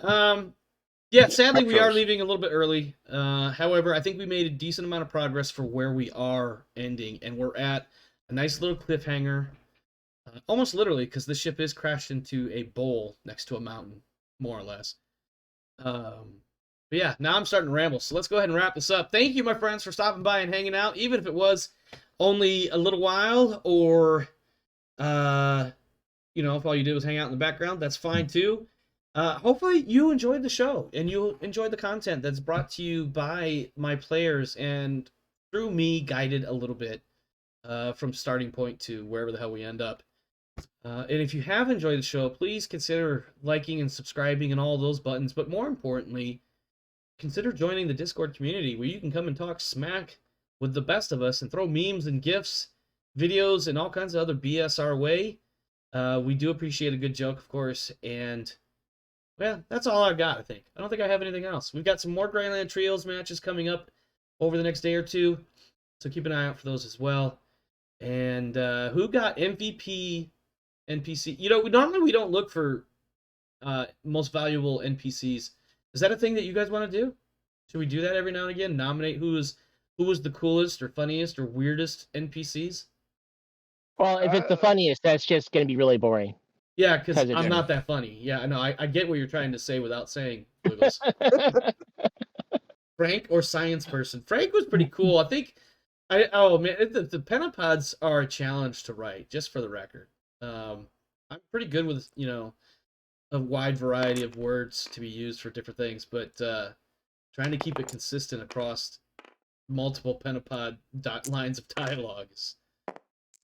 Yeah, sadly, we are leaving a little bit early. However, I think we made a decent amount of progress for where we are ending, and we're at a nice little cliffhanger. Almost literally, because the ship is crashed into a bowl next to a mountain, more or less. But yeah, now I'm starting to ramble, so let's go ahead and wrap this up. Thank you, my friends, for stopping by and hanging out, even if it was only a little while, or if all you did was hang out in the background, that's fine too. Hopefully you enjoyed the show and you enjoyed the content that's brought to you by my players and through me guided a little bit from starting point to wherever the hell we end up. And if you have enjoyed the show, please consider liking and subscribing and all those buttons. But more importantly, consider joining the Discord community where you can come and talk smack with the best of us and throw memes and GIFs, videos, and all kinds of other BS our way. We do appreciate a good joke, of course. And, well, that's all I've got, I think. I don't think I have anything else. We've got some more Grandland Trios matches coming up over the next day or two. So keep an eye out for those as well. And who got MVP NPC? Normally we don't look for most valuable NPCs. Is that a thing that you guys want to do? Should we do that every now and again? Nominate who was the coolest or funniest or weirdest NPCs? Well, if it's the funniest, that's just going to be really boring. Yeah, because I'm not that funny. Yeah, I know. I get what you're trying to say without saying Wiggles. Frank or Science Person? Frank was pretty cool. I think. The Pentapods are a challenge to write, just for the record. I'm pretty good with a wide variety of words to be used for different things, but trying to keep it consistent across multiple Pentapod lines of dialogue is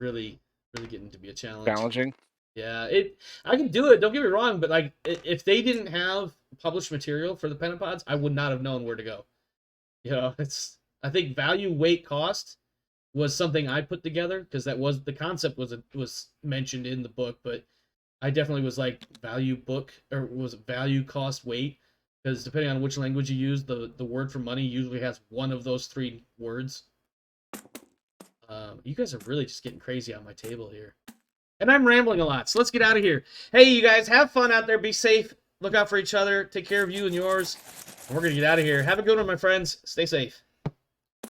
really getting to be a challenge. Challenging. Yeah, I can do it. Don't get me wrong, but if they didn't have published material for the Pentapods, I would not have known where to go. I think value, weight, cost was something I put together because that was the concept was mentioned in the book, but I definitely was like value book or was value, cost, weight, because depending on which language you use, the word for money usually has one of those 3 words. You guys are really just getting crazy on my table here. And I'm rambling a lot, so let's get out of here. Hey, you guys, have fun out there. Be safe. Look out for each other. Take care of you and yours. And we're going to get out of here. Have a good one, my friends. Stay safe.